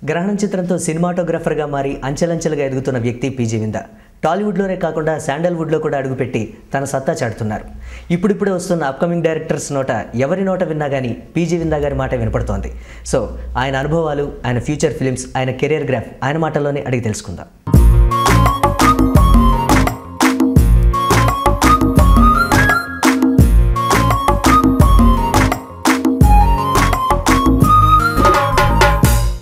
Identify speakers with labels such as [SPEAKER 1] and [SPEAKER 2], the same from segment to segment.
[SPEAKER 1] గ్రహణం చిత్రంతో సినిమాటోగ్రాఫర్గా మారి అంచెలంచెలుగా ఎదుగుతున్న వ్యక్తి పీజీ విందా. టాలీవుడ్లోనే కాకుండా శాండల్వుడ్లో కూడా అడుగుపెట్టి తన సత్తా చాటుతున్నారు. ఇప్పుడిప్పుడే వస్తున్న అప్కమింగ్ డైరెక్టర్స్ నోట ఎవరి నోట విన్నా కానీ పీజీ విందా గారి మాట వినపడుతోంది. సో ఆయన అనుభవాలు, ఆయన ఫ్యూచర్ ఫిలిమ్స్, ఆయన కెరియర్ గ్రాఫ్ ఆయన మాటల్లోనే అడిగి తెలుసుకుందాం.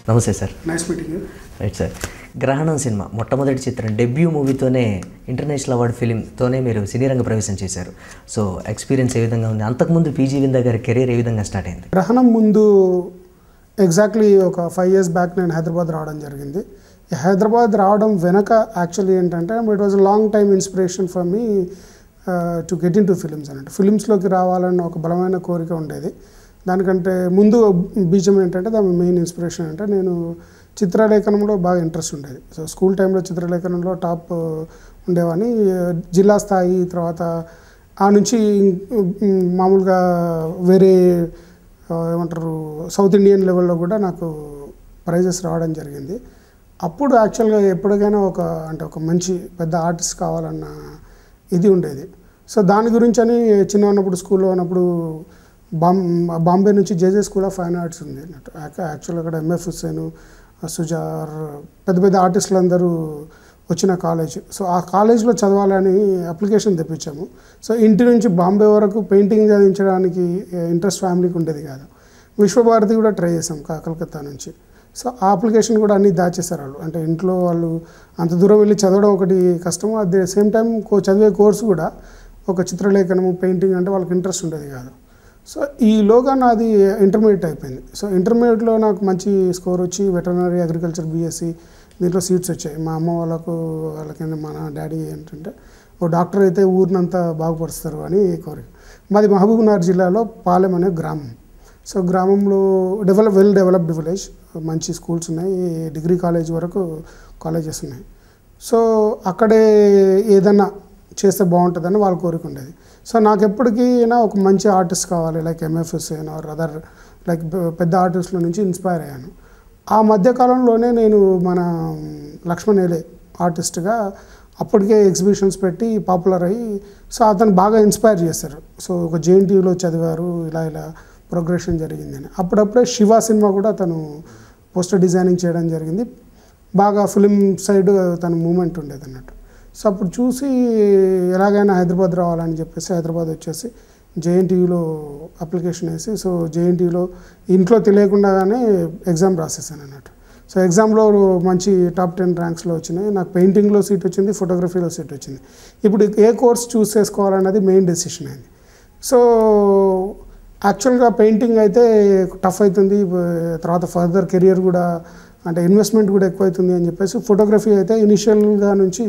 [SPEAKER 1] నమస్తే sir.
[SPEAKER 2] Nice meeting you.
[SPEAKER 1] Right sir. గ్రహణం సినిమా మొట్టమొదటి చిత్రం, డెబ్యూ మూవీతోనే ఇంటర్నేషనల్ అవార్డు ఫిలింతోనే మీరు సినీ రంగ ప్రవేశం చేశారు. సో ఎక్స్పీరియన్స్ ఏ విధంగా ఉంది? అంతకుముందు పీజీ విందా గారి కెరీర్ ఏ విధంగా స్టార్ట్ అయింది?
[SPEAKER 2] గ్రహణం ముందు ఎగ్జాక్ట్లీ ఒక 5 years బ్యాక్ నేను హైదరాబాద్ రావడం జరిగింది. ఈ హైదరాబాద్ రావడం వెనక యాక్చువల్లీ ఏంటంటే it was long time inspiration for me to get in to films అన్నట్టు. ఫిలిమ్స్లోకి రావాలన్న ఒక బలమైన కోరిక ఉండేది. దానికంటే ముందు బీజం ఏంటంటే దాని మెయిన్ ఇన్స్పిరేషన్ అంటే నేను చిత్రలేఖనంలో బాగా ఇంట్రెస్ట్ ఉండేది. సో స్కూల్ టైంలో చిత్రలేఖనంలో టాప్ ఉండేవాడిని. జిల్లా స్థాయి తర్వాత ఆ నుంచి మామూలుగా వేరే ఏమంటారు సౌత్ ఇండియన్ లెవెల్లో కూడా నాకు ప్రైజెస్ రావడం జరిగింది. అప్పుడు యాక్చువల్గా ఎప్పటికైనా ఒక మంచి పెద్ద ఆర్టిస్ట్ కావాలన్న ఇది ఉండేది. సో దాని గురించి అని చిన్న ఉన్నప్పుడు స్కూల్లో ఉన్నప్పుడు బాంబే నుంచి జేజే స్కూల్ ఆఫ్ ఫైన్ ఆర్ట్స్ ఉంది అన్నట్టు. యాక్చువల్గా అక్కడ ఎంఎఫ్ హుస్సేన్, సుజార్, పెద్ద పెద్ద ఆర్టిస్టులు అందరూ వచ్చిన కాలేజ్. సో ఆ కాలేజ్లో చదవాలని అప్లికేషన్ తెప్పించాము. సో ఇంటి నుంచి బాంబే వరకు పెయింటింగ్ చదివించడానికి ఇంట్రెస్ట్ ఫ్యామిలీకి ఉండేది కాదు. విశ్వభారతి కూడా ట్రై చేసాం కలకత్తా నుంచి. సో ఆ అప్లికేషన్ కూడా అన్నీ దాచేశారు వాళ్ళు. అంటే ఇంట్లో వాళ్ళు అంత దూరం వెళ్ళి చదవడం ఒకటి కష్టము, అట్ ది సేమ్ టైం చదివే కోర్సు కూడా ఒక చిత్రలేఖనము, పెయింటింగ్ అంటే వాళ్ళకి ఇంట్రెస్ట్ ఉండేది కాదు. సో ఈలోగా నాది ఇంటర్మీడియట్ అయిపోయింది. సో ఇంటర్మీడియట్లో నాకు మంచి స్కోర్ వచ్చి వెటర్నరీ అగ్రికల్చర్ బీఎస్సీ దీంట్లో సీట్స్ వచ్చాయి. మా అమ్మ వాళ్ళకి మా డాడీ ఏంటంటే ఓ డాక్టర్ అయితే ఊరినంతా బాగుపరుస్తారు అని కోరిక. మాది మహబూబ్నగర్ జిల్లాలో పాలెం అనే గ్రామం. సో గ్రామంలో వెల్ డెవలప్డ్ విలేజ్, మంచి స్కూల్స్ ఉన్నాయి, డిగ్రీ కాలేజ్ వరకు కాలేజెస్ ఉన్నాయి. సో అక్కడే ఏదన్నా చేస్తే బాగుంటుందని వాళ్ళ కోరిక ఉండేది. సో నాకు ఎప్పటికైనా ఒక మంచి ఆర్టిస్ట్ కావాలి, like MF Hussain or other like పెద్ద ఆర్టిస్టుల నుంచి ఇన్స్పైర్ అయ్యాను. ఆ మధ్యకాలంలోనే నేను మన లక్ష్మణ్ ఏలే ఆర్టిస్ట్గా అప్పటికే ఎగ్జిబిషన్స్ పెట్టి పాపులర్ అయ్యి, సో అతను బాగా ఇన్స్పైర్ చేశారు. సో ఒక జేఎన్టీయూలో చదివారు, ఇలా ప్రోగ్రెషన్ జరిగిందని. అప్పుడప్పుడే శివ సినిమా కూడా తను పోస్టర్ డిజైనింగ్ చేయడం జరిగింది. బాగా ఫిలిం సైడ్ తన మూమెంట్ ఉండేది అన్నట్టు. సో అప్పుడు చూసి ఎలాగైనా హైదరాబాద్ రావాలని చెప్పేసి హైదరాబాద్ వచ్చేసి జేఎన్టీయూలో అప్లికేషన్ వేసి, సో జేఎన్టీయూలో ఇంట్లో తెలియకుండానే ఎగ్జామ్ రాసేసాను అన్నట్టు. సో ఎగ్జామ్లో మంచి టాప్ 10 ర్యాంక్స్లో వచ్చినాయి. నాకు పెయింటింగ్లో సీట్ వచ్చింది, ఫోటోగ్రఫీలో సీట్ వచ్చింది. ఇప్పుడు ఏ కోర్స్ చూస్ చేసుకోవాలన్నది మెయిన్ డెసిషన్ అయింది. సో యాక్చువల్గా పెయింటింగ్ అయితే టఫ్ అవుతుంది, తర్వాత ఫర్దర్ కెరియర్ కూడా అంటే ఇన్వెస్ట్మెంట్ కూడా ఎక్కువ అవుతుంది అని చెప్పేసి ఫోటోగ్రఫీ అయితే ఇనిషియల్గా నుంచి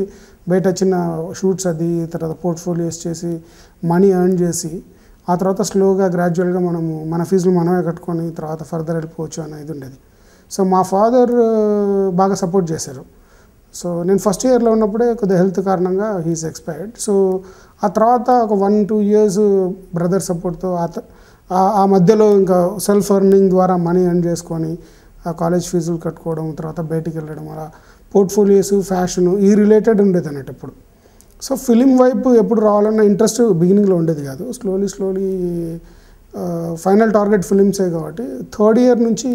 [SPEAKER 2] బయట చిన్న షూట్స్ అది తర్వాత పోర్ట్ఫోలియోస్ చేసి మనీ ఎర్న్ చేసి ఆ తర్వాత స్లోగా గ్రాడ్యువల్గా మన ఫీజులు మనమే కట్టుకొని తర్వాత ఫర్దర్ వెళ్ళిపోవచ్చు అన్న ఇది ఉండేది. సో మా ఫాదర్ బాగా సపోర్ట్ చేశారు. సో నేను ఫస్ట్ ఇయర్లో ఉన్నప్పుడే కొద్దిగా హెల్త్ కారణంగా హీస్ ఎక్స్పైర్డ్. సో ఆ తర్వాత ఒక 1-2 years బ్రదర్ సపోర్ట్తో ఆ మధ్యలో ఇంకా సెల్ఫ్ ఎర్నింగ్ ద్వారా మనీ ఎర్న్ చేసుకొని కాలేజ్ ఫీజులు కట్టుకోవడం, తర్వాత బయటికి వెళ్ళడం, అలా పోర్ట్ఫోలియోస్, ఫ్యాషను ఈ రిలేటెడ్ ఉండేది అన్నట్టు ఎప్పుడు. సో ఫిలిం వైపు ఎప్పుడు రావాలన్న ఇంట్రెస్ట్ బిగినింగ్లో ఉండేది కాదు. స్లోలీ ఫైనల్ టార్గెట్ ఫిలిమ్సే కాబట్టి 3rd year నుంచి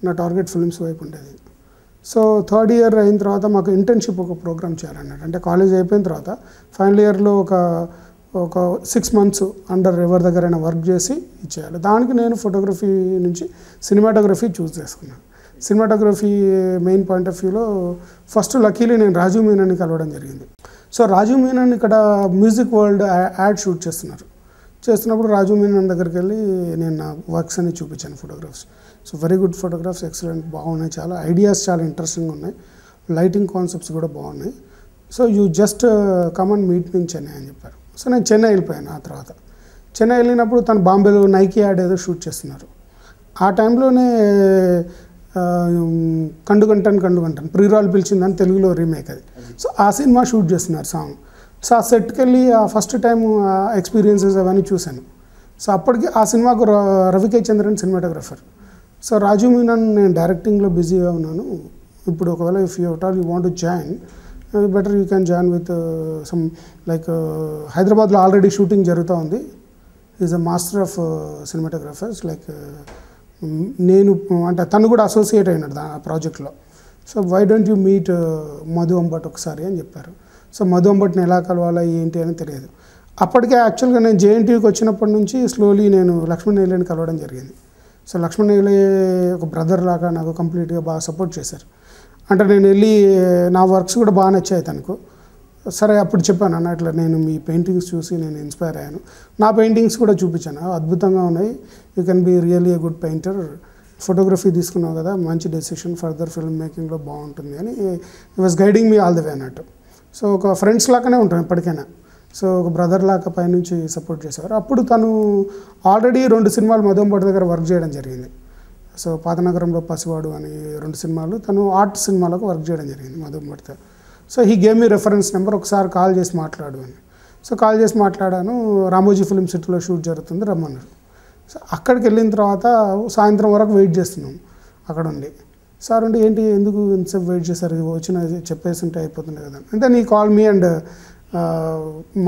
[SPEAKER 2] నా టార్గెట్ ఫిలిమ్స్ వైపు ఉండేది. సో 3rd year అయిన తర్వాత మాకు ఇంటర్న్షిప్ ఒక ప్రోగ్రామ్ చేయాలన్నట్టు. అంటే కాలేజ్ అయిపోయిన తర్వాత ఫైనల్ ఇయర్లో ఒక 6 months అండర్ ఎవరి దగ్గరైనా వర్క్ చేసి ఇచ్చేయాలి. దానికి నేను ఫోటోగ్రఫీ నుంచి సినిమాటోగ్రఫీ చూస్ చేసుకున్నాను. సినిమాటోగ్రఫీ మెయిన్ పాయింట్ ఆఫ్ వ్యూలో ఫస్ట్ లక్కీలీ నేను రాజీవ్ మీనన్ని కలవడం జరిగింది. సో రాజీవ్ మీనన్ ఇక్కడ మ్యూజిక్ వరల్డ్ యాడ్ షూట్ చేస్తున్నప్పుడు రాజీవ్ మీనన్ దగ్గరికి వెళ్ళి నేను నా వర్క్స్ అన్ని చూపించాను, photographs. So very good photographs, excellent, బాగున్నాయి, చాలా ఐడియాస్ చాలా ఇంట్రెస్టింగ్ ఉన్నాయి, లైటింగ్ కాన్సెప్ట్స్ కూడా బాగున్నాయి. So you just come and meet me in Chennai అని చెప్పారు. సో నేను చెన్నై వెళ్ళిపోయాను. ఆ తర్వాత చెన్నై వెళ్ళినప్పుడు తను బాంబేలో నైకీ యాడ్ ఏదో షూట్ చేస్తున్నారు. ఆ టైంలోనే కండుగంటను ప్రియురాలు పిలిచిందని తెలుగులో రీమేక్ అది. సో ఆ సినిమా షూట్ చేస్తున్నారు సాంగ్. సో ఆ సెట్కి వెళ్ళి ఆ ఫస్ట్ టైం ఎక్స్పీరియన్సెస్ అవన్నీ చూశాను. సో అప్పటికి ఆ సినిమాకు రవికే చంద్రన్ సినిమాటోగ్రఫర్. సో రాజు మీనన్ నేను డైరెక్టింగ్లో బిజీగా ఉన్నాను, ఇప్పుడు ఒకవేళ if you all you want to join better you can join with some like హైదరాబాద్లో ఆల్రెడీ షూటింగ్ జరుగుతూ ఉంది. Is a master of cinematographers like నేను అంటే తను కూడా అసోసియేట్ అయినాడు ఆ ప్రాజెక్ట్లో. So why don't you meet Madhu Ambat ఒకసారి అని చెప్పారు. సో మధు అంబట్ని ఎలా కలవాలా ఏంటి అని తెలియదు. అప్పటికే యాక్చువల్గా నేను జేఎన్టీయూకి వచ్చినప్పటి నుంచి స్లోలీ నేను లక్ష్మణ్ నేలేని కలవడం జరిగింది. సో లక్ష్మణ్ నేలే ఒక బ్రదర్ లాగా నాకు కంప్లీట్గా బాగా సపోర్ట్ చేశారు. అంటే నేను వెళ్ళి నా వర్క్స్ కూడా బాగా నచ్చాయి తనకు. సరే అప్పుడు చెప్పాను అన్న ఇట్లా నేను మీ పెయింటింగ్స్ చూసి నేను ఇన్స్పైర్ అయ్యాను, నా పెయింటింగ్స్ కూడా చూపించాను, అద్భుతంగా ఉన్నాయి, you can be really a good painter, photography తీసుకున్నావు కదా మంచి డెసిషన్, ఫర్దర్ ఫిల్మ్ మేకింగ్లో బాగుంటుంది అని he was guiding me all the way అన్నట్టు. సో ఒక ఫ్రెండ్స్ లాగానే ఉంటాం ఎప్పటికైనా. సో ఒక బ్రదర్ లాగా పైనుంచి సపోర్ట్ చేసేవారు. అప్పుడు తను ఆల్రెడీ 2 సినిమాలు మధు అంబట్ దగ్గర వర్క్ చేయడం జరిగింది. సో పాతనగరంలో పసివాడు అని 2 సినిమాలు తను ఆర్ట్ సినిమాలకు వర్క్ చేయడం జరిగింది మధు అంబట్తో. So he gave me reference number, ఒకసారి కాల్ చేసి మాట్లాడు అని. సో కాల్ చేసి మాట్లాడాను, రామోజీ ఫిల్మ్ సిటీలో షూట్ జరుగుతుంది రమ్మన్నారు. సో అక్కడికి వెళ్ళిన తర్వాత సాయంత్రం వరకు వెయిట్ చేస్తున్నాం అక్కడ ఉండి. సార్ అంటే ఏంటి ఎందుకు ఇంతసేపు వెయిట్ చేశారు, వచ్చిన చెప్పేసి ఉంటే అయిపోతుంది కదా అంటే నీ కాల్ మీ అండ్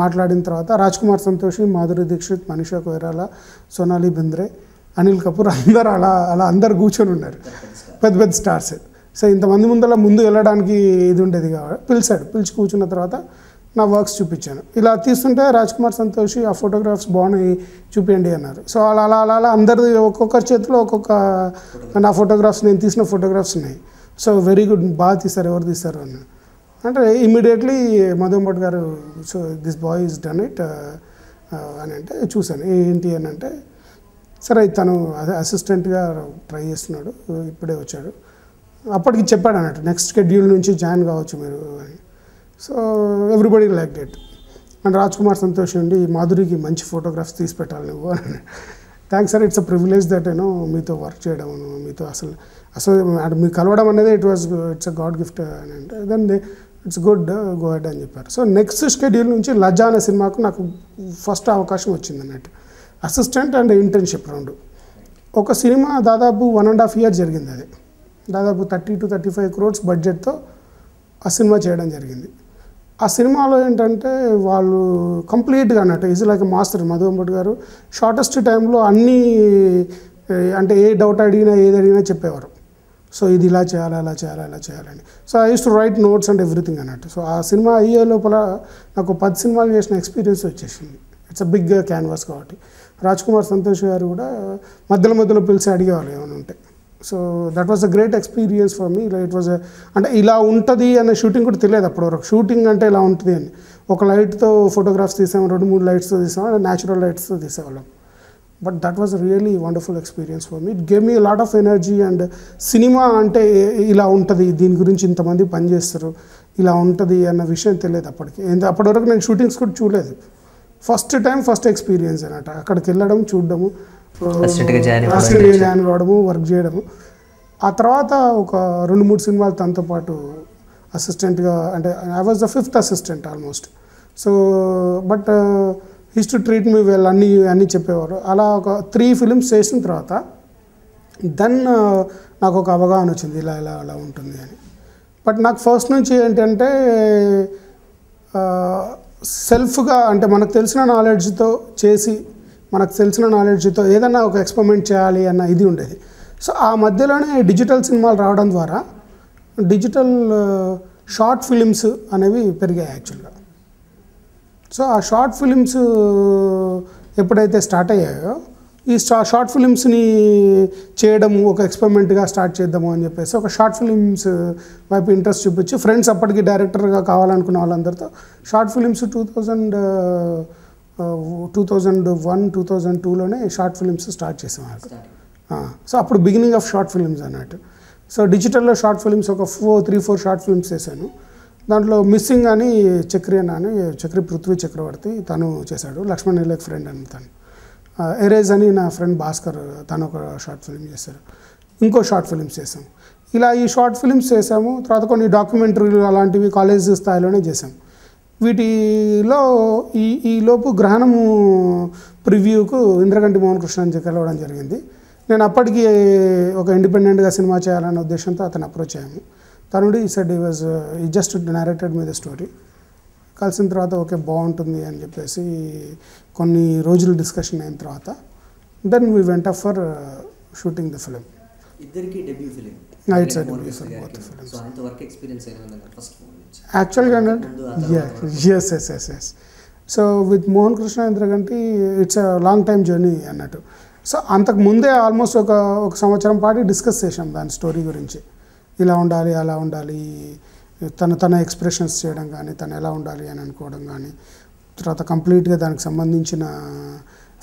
[SPEAKER 2] మాట్లాడిన తర్వాత రాజ్ కుమార్ సంతోషి, మాధురి దీక్షిత్, మనీషా కొయిరాలా, సోనాలి బింద్రే, అనిల్ కపూర్ అందరు అలా అందరు కూర్చొని ఉన్నారు, పెద్ద పెద్ద స్టార్స్. సో ఇంతమంది ముందు వెళ్ళడానికి ఇది ఉండేది కాబట్టి పిలిచి కూర్చున్న తర్వాత నా వర్క్స్ చూపించాను. ఇలా తీస్తుంటే రాజ్ కుమార్ సంతోషి ఆ ఫోటోగ్రాఫ్స్ బాగున్నాయి చూపించండి అన్నారు. సో అలా అందరి ఒక్కొక్కరి చేతిలో ఒక్కొక్క నా ఫోటోగ్రాఫ్స్, నేను తీసిన ఫోటోగ్రాఫ్స్ ఉన్నాయి. సో వెరీ గుడ్, బాగా తీశారు, ఎవరు తీశారు అన్నారు. అంటే ఇమ్మీడియట్లీ మధు అంబట్ గారు so this boy is done it అని అంటే చూశాను. ఏంటి అని అంటే సరే తను అసిస్టెంట్గా ట్రై చేస్తున్నాడు, ఇప్పుడే వచ్చాడు. అప్పటికి చెప్పాడు అన్నట్టు నెక్స్ట్ షెడ్యూల్ నుంచి జాయిన్ కావచ్చు మీరు అని. So everybody like it. And Raj Kumar Santosh ఉండి మాధురికి మంచి ఫోటోగ్రాఫ్స్ తీసి పెట్టాలి నువ్వు అని. Thanks sir, it's a privilege that నేను మీతో వర్క్ చేయడం, మీతో అసలు మీకు కలవడం అనేది ఇట్స్ అ గాడ్ గిఫ్ట్ అని అంటే then it's good go head అని చెప్పారు. సో నెక్స్ట్ షెడ్యూల్ నుంచి లజ్జా అనే సినిమాకు నాకు ఫస్ట్ అవకాశం వచ్చింది అన్నట్టు, అసిస్టెంట్ అండ్ ఇంటర్న్షిప్ 2. ఒక సినిమా దాదాపు 1.5 years జరిగింది, అది దాదాపు 30 to 35 crores బడ్జెట్తో ఆ సినిమా చేయడం జరిగింది. ఆ సినిమాలో ఏంటంటే వాళ్ళు కంప్లీట్గా అన్నట్టు is like master Madhu Ambati గారు షార్టెస్ట్ టైంలో అన్నీ అంటే ఏ డౌట్ అడిగినా ఏది అడిగినా చెప్పేవారు. సో ఇది ఇలా చేయాలి అలా చేయాలి అలా చేయాలని. So I use to right notes and everything అన్నట్టు. సో ఆ సినిమా అయ్యే లోపల నాకు 10 సినిమాలు చేసిన ఎక్స్పీరియన్స్ వచ్చేసింది. ఇట్స్ అ బిగ్ క్యాన్వాస్ కాబట్టి. రాజ్ కుమార్ సంతోష్ గారు కూడా మధ్యలో పిలిచి అడిగేవాళ్ళు ఏమైనా ఉంటే. So that was a great experience for me. It was అంటే ఇలా ఉంటుంది అనే షూటింగ్ కూడా తెలియదు అప్పటి వరకు. షూటింగ్ అంటే ఇలా ఉంటుంది అని ఒక లైట్తో ఫోటోగ్రాఫ్స్ తీసాము, 2-3 లైట్స్తో తీసాము, న్యాచురల్ లైట్స్తో తీసేవాళ్ళం. But that was really wonderful experience for me. It gave me lot of energy. And cinema అంటే ఇలా ఉంటుంది, దీని గురించి ఇంతమంది పనిచేస్తారు, ఇలా ఉంటుంది అన్న విషయం తెలియదు అప్పటికి. అప్పటి వరకు నేను షూటింగ్స్ కూడా చూడలేదు. ఫస్ట్ ఎక్స్పీరియన్స్ అన్నట్టు అక్కడికి వెళ్ళడం, చూడడము, జాయిన్ అవ్వడము, వర్క్ చేయడము. ఆ తర్వాత ఒక 2-3 సినిమాలు తనతో పాటు అసిస్టెంట్గా, అంటే I was the 5th assistant almost. So but he's to treat me well అన్నీ చెప్పేవారు. అలా ఒక 3 films చేసిన తర్వాత దెన్ నాకు ఒక అవగాహన వచ్చింది ఇలా అలా ఉంటుంది అని. బట్ నాకు ఫస్ట్ నుంచి ఏంటంటే సెల్ఫ్గా అంటే మనకు తెలిసిన నాలెడ్జ్తో చేసి, మనకు తెలిసిన నాలెడ్జ్తో ఏదన్నా ఒక ఎక్స్పెరిమెంట్ చేయాలి అన్న ఇది ఉండేది. సో ఆ మధ్యలోనే డిజిటల్ సినిమాలు రావడం ద్వారా డిజిటల్ షార్ట్ ఫిలిమ్స్ అనేవి పెరిగాయి యాక్చువల్గా. సో ఆ షార్ట్ ఫిలిమ్స్ ఎప్పుడైతే స్టార్ట్ అయ్యాయో, ఈ షార్ట్ ఫిలిమ్స్ని చేయడము ఒక ఎక్స్పెరిమెంట్గా స్టార్ట్ చేద్దాము అని చెప్పేసి ఒక షార్ట్ ఫిలిమ్స్ వైపు ఇంట్రెస్ట్ చూపించి ఫ్రెండ్స్ అప్పటికి డైరెక్టర్గా కావాలనుకున్న వాళ్ళందరితో షార్ట్ ఫిలిమ్స్ 2001, 2002లోనే షార్ట్ ఫిలిమ్స్ స్టార్ట్ చేసాం. సో అప్పుడు బిగినింగ్ ఆఫ్ షార్ట్ ఫిలిమ్స్ అన్నట్టు. సో డిజిటల్లో షార్ట్ ఫిలిమ్స్ ఒక 3-4 షార్ట్ ఫిలిమ్స్ చేశాను. దాంట్లో మిస్సింగ్ అని చక్రి పృథ్వీ చక్రవర్తి తను చేశాడు, లక్ష్మణ్ నీలక్ ఫ్రెండ్ అని తను. ఎరేజ్ అని నా ఫ్రెండ్ భాస్కర్ తను ఒక షార్ట్ ఫిలిం చేశారు. ఇంకో షార్ట్ ఫిలిమ్స్ చేసాం. ఇలా ఈ షార్ట్ ఫిలిమ్స్ చేసాము. తర్వాత కొన్ని డాక్యుమెంటరీలు అలాంటివి కాలేజ్ స్థాయిలోనే చేసాం. వీటిలో ఈ లోపు గ్రహణము ప్రివ్యూకు ఇంద్రగంటి మోహన్ కృష్ణ అని కలవడం జరిగింది. నేను అప్పటికి ఒక ఇండిపెండెంట్గా సినిమా చేయాలనే ఉద్దేశంతో అతను అప్రోచ్ అయ్యాము. తనుడు ఈ సెడ్ ఈ just narrated me the story. కలిసిన తర్వాత ఓకే బాగుంటుంది అని చెప్పేసి కొన్ని రోజులు డిస్కషన్ అయిన తర్వాత then we went up for shooting the film.
[SPEAKER 1] ఇద్దరికి debut film.
[SPEAKER 2] It's a debut for both the films.
[SPEAKER 1] So అంత వర్క్ ఎక్స్పీరియన్స్ అయినా first
[SPEAKER 2] Actually, yes. So with Mohan Krishna Indraganti, it's a long time journey అన్నట్టు. So అంతకు ముందే almost ఒక సంవత్సరం పాటు discuss చేసాం దాని స్టోరీ గురించి. ఇలా ఉండాలి, అలా ఉండాలి, తన ఎక్స్ప్రెషన్స్ చేయడం కానీ, తను ఎలా ఉండాలి అని అనుకోవడం కానీ, తర్వాత కంప్లీట్గా దానికి సంబంధించిన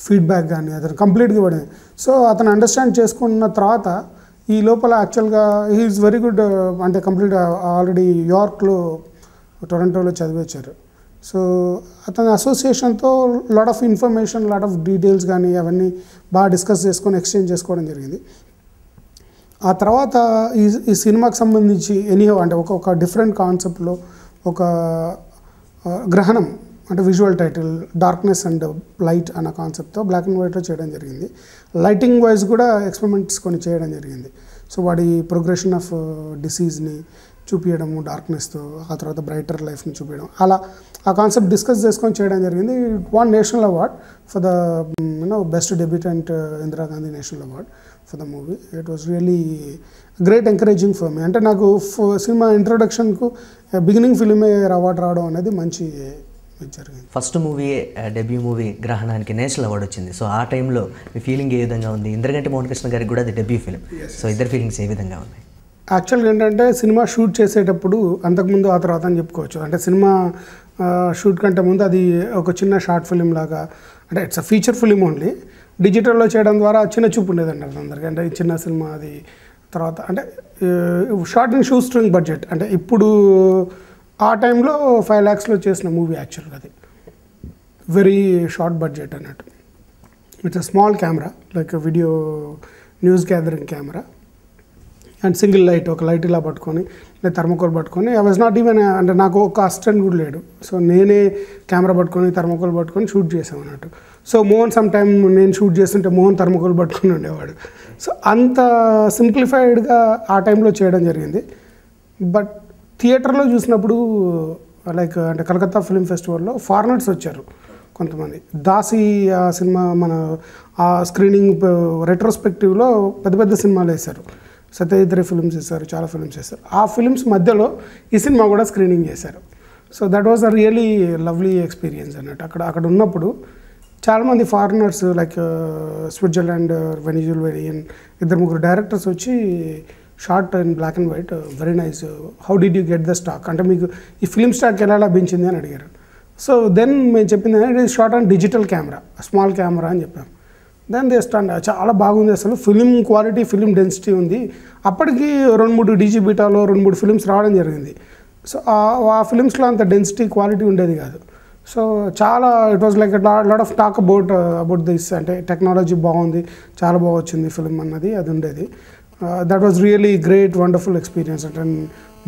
[SPEAKER 2] ఫీడ్బ్యాక్ కానీ అతను కంప్లీట్గా పడింది. సో అతను అండర్స్టాండ్ చేసుకున్న తర్వాత ఈ లోపల యాక్చువల్గా హీఈస్ వెరీ గుడ్, అంటే కంప్లీట్ ఆల్రెడీ న్యూయార్క్లో టొరంటోలో చదివచ్చారు. సో అతని అసోసియేషన్తో lot of information, lot of details కానీ అవన్నీ బాగా డిస్కస్ చేసుకొని ఎక్స్చేంజ్ చేసుకోవడం జరిగింది. ఆ తర్వాత ఈ సినిమాకి సంబంధించి అంటే ఒక డిఫరెంట్ కాన్సెప్ట్లో ఒక గ్రహణం అంటే visual title darkness and light అన్న కాన్సెప్ట్తో బ్లాక్ అండ్ వైట్లో చేయడం జరిగింది. లైటింగ్ వైజ్ కూడా ఎక్స్పెరిమెంట్స్ కొన్ని చేయడం జరిగింది. సో వాడి ప్రోగ్రెషన్ ఆఫ్ డిసీజ్ని చూపించడము డార్క్నెస్తో, ఆ తర్వాత బ్రైటర్ లైఫ్ని చూపించడం, అలా ఆ కాన్సెప్ట్ డిస్కస్ చేసుకొని చేయడం జరిగింది. One national award for the best debutant Indira Gandhi national award for the movie. It was really great encouraging for me. అంటే నాకు సినిమా ఇంట్రొడక్షన్కు బిగినింగ్ ఫిలిమే అవార్డు రావడం అనేది మంచి జరిగింది.
[SPEAKER 1] ఫస్ట్ మూవీ డెబ్యూ మూవీ గ్రహణానికి నేషనల్ అవార్డు వచ్చింది. సో ఆ టైంలో మీ ఫీలింగ్ ఏ విధంగా ఉంది? ఇంద్రగంటి మోహన్ కృష్ణ గారికి కూడా అది డెబ్యూ ఫిలిం. సో ఇద్దరు ఫీలింగ్స్ ఏ విధంగా ఉన్నాయి?
[SPEAKER 2] యాక్చువల్గా ఏంటంటే సినిమా షూట్ చేసేటప్పుడు అంతకుముందు ఆ తర్వాత అని చెప్పుకోవచ్చు. అంటే సినిమా షూట్ కంటే ముందు అది ఒక చిన్న షార్ట్ ఫిలిం లాగా, అంటే it's a feature film only, డిజిటల్లో చేయడం ద్వారా చిన్న చూపు ఉండేదండి అందరికీ. అంటే చిన్న సినిమా అది. తర్వాత అంటే short and shoe string budget, అంటే ఇప్పుడు ఆ టైంలో 5 lakhsలో చేసిన మూవీ యాక్చువల్గా అది. వెరీ షార్ట్ బడ్జెట్ అన్నట్టు. It's a small camera, like video news gathering camera and single light, ఒక లైట్ ఇలా పట్టుకొని లేదా థర్మోకోల్ పట్టుకొని, ఐ వాజ్ నాట్ ఈవెన్, అంటే నాకు ఒక అసిస్టెంట్ కూడా లేడు. సో నేనే కెమెరా పట్టుకొని థర్మోకోల్ పట్టుకొని షూట్ చేసాం అన్నట్టు. సో మోహన్ సమ్ టైమ్ నేను షూట్ చేస్తుంటే మోహన్ థర్మోకోల్ పట్టుకొని ఉండేవాడు. సో అంత సింప్లిఫైడ్గా ఆ టైంలో చేయడం జరిగింది. బట్ థియేటర్లో చూసినప్పుడు లైక్ అంటే కలకత్తా ఫిల్మ్ ఫెస్టివల్లో ఫారినర్స్ వచ్చారు కొంతమంది. దాసి ఆ సినిమా మన ఆ స్క్రీనింగ్ రెట్రోస్పెక్టివ్లో పెద్ద పెద్ద సినిమాలు వేశారు. సత్యజిత్ రే ఫిల్మ్స్ వేశారు, చాలా ఫిల్మ్స్ వేశారు. ఆ ఫిల్మ్స్ మధ్యలో ఈ సినిమా కూడా స్క్రీనింగ్ చేశారు. So that was a really lovely experience అన్నట్టు. అక్కడ ఉన్నప్పుడు చాలామంది foreigners like Switzerland, Venezuela, 2-3 directors వచ్చి short and black and white, very nice, how did you get the stock, అంటే మీకు ఈ ఫిల్మ్ స్టాక్ ఎలా లభించింది అని అడిగారు. సో దెన్ మేము చెప్పింది it is short and digital camera, small camera అని చెప్పాం. దెన్ దే స్టాండ్ చాలా బాగుంది, అసలు ఫిలిం క్వాలిటీ, ఫిలిం డెన్సిటీ ఉంది. అప్పటికి 2-3 DG బీటాలో 2-3 ఫిలిమ్స్ రావడం జరిగింది. సో ఆ ఫిలిమ్స్లో అంత డెన్సిటీ క్వాలిటీ ఉండేది కాదు. సో చాలా it was like lot of talk about this, అంటే టెక్నాలజీ బాగుంది, చాలా బాగా వచ్చింది ఫిలిం అన్నది అది ఉండేది. That was really great wonderful experience. అంటే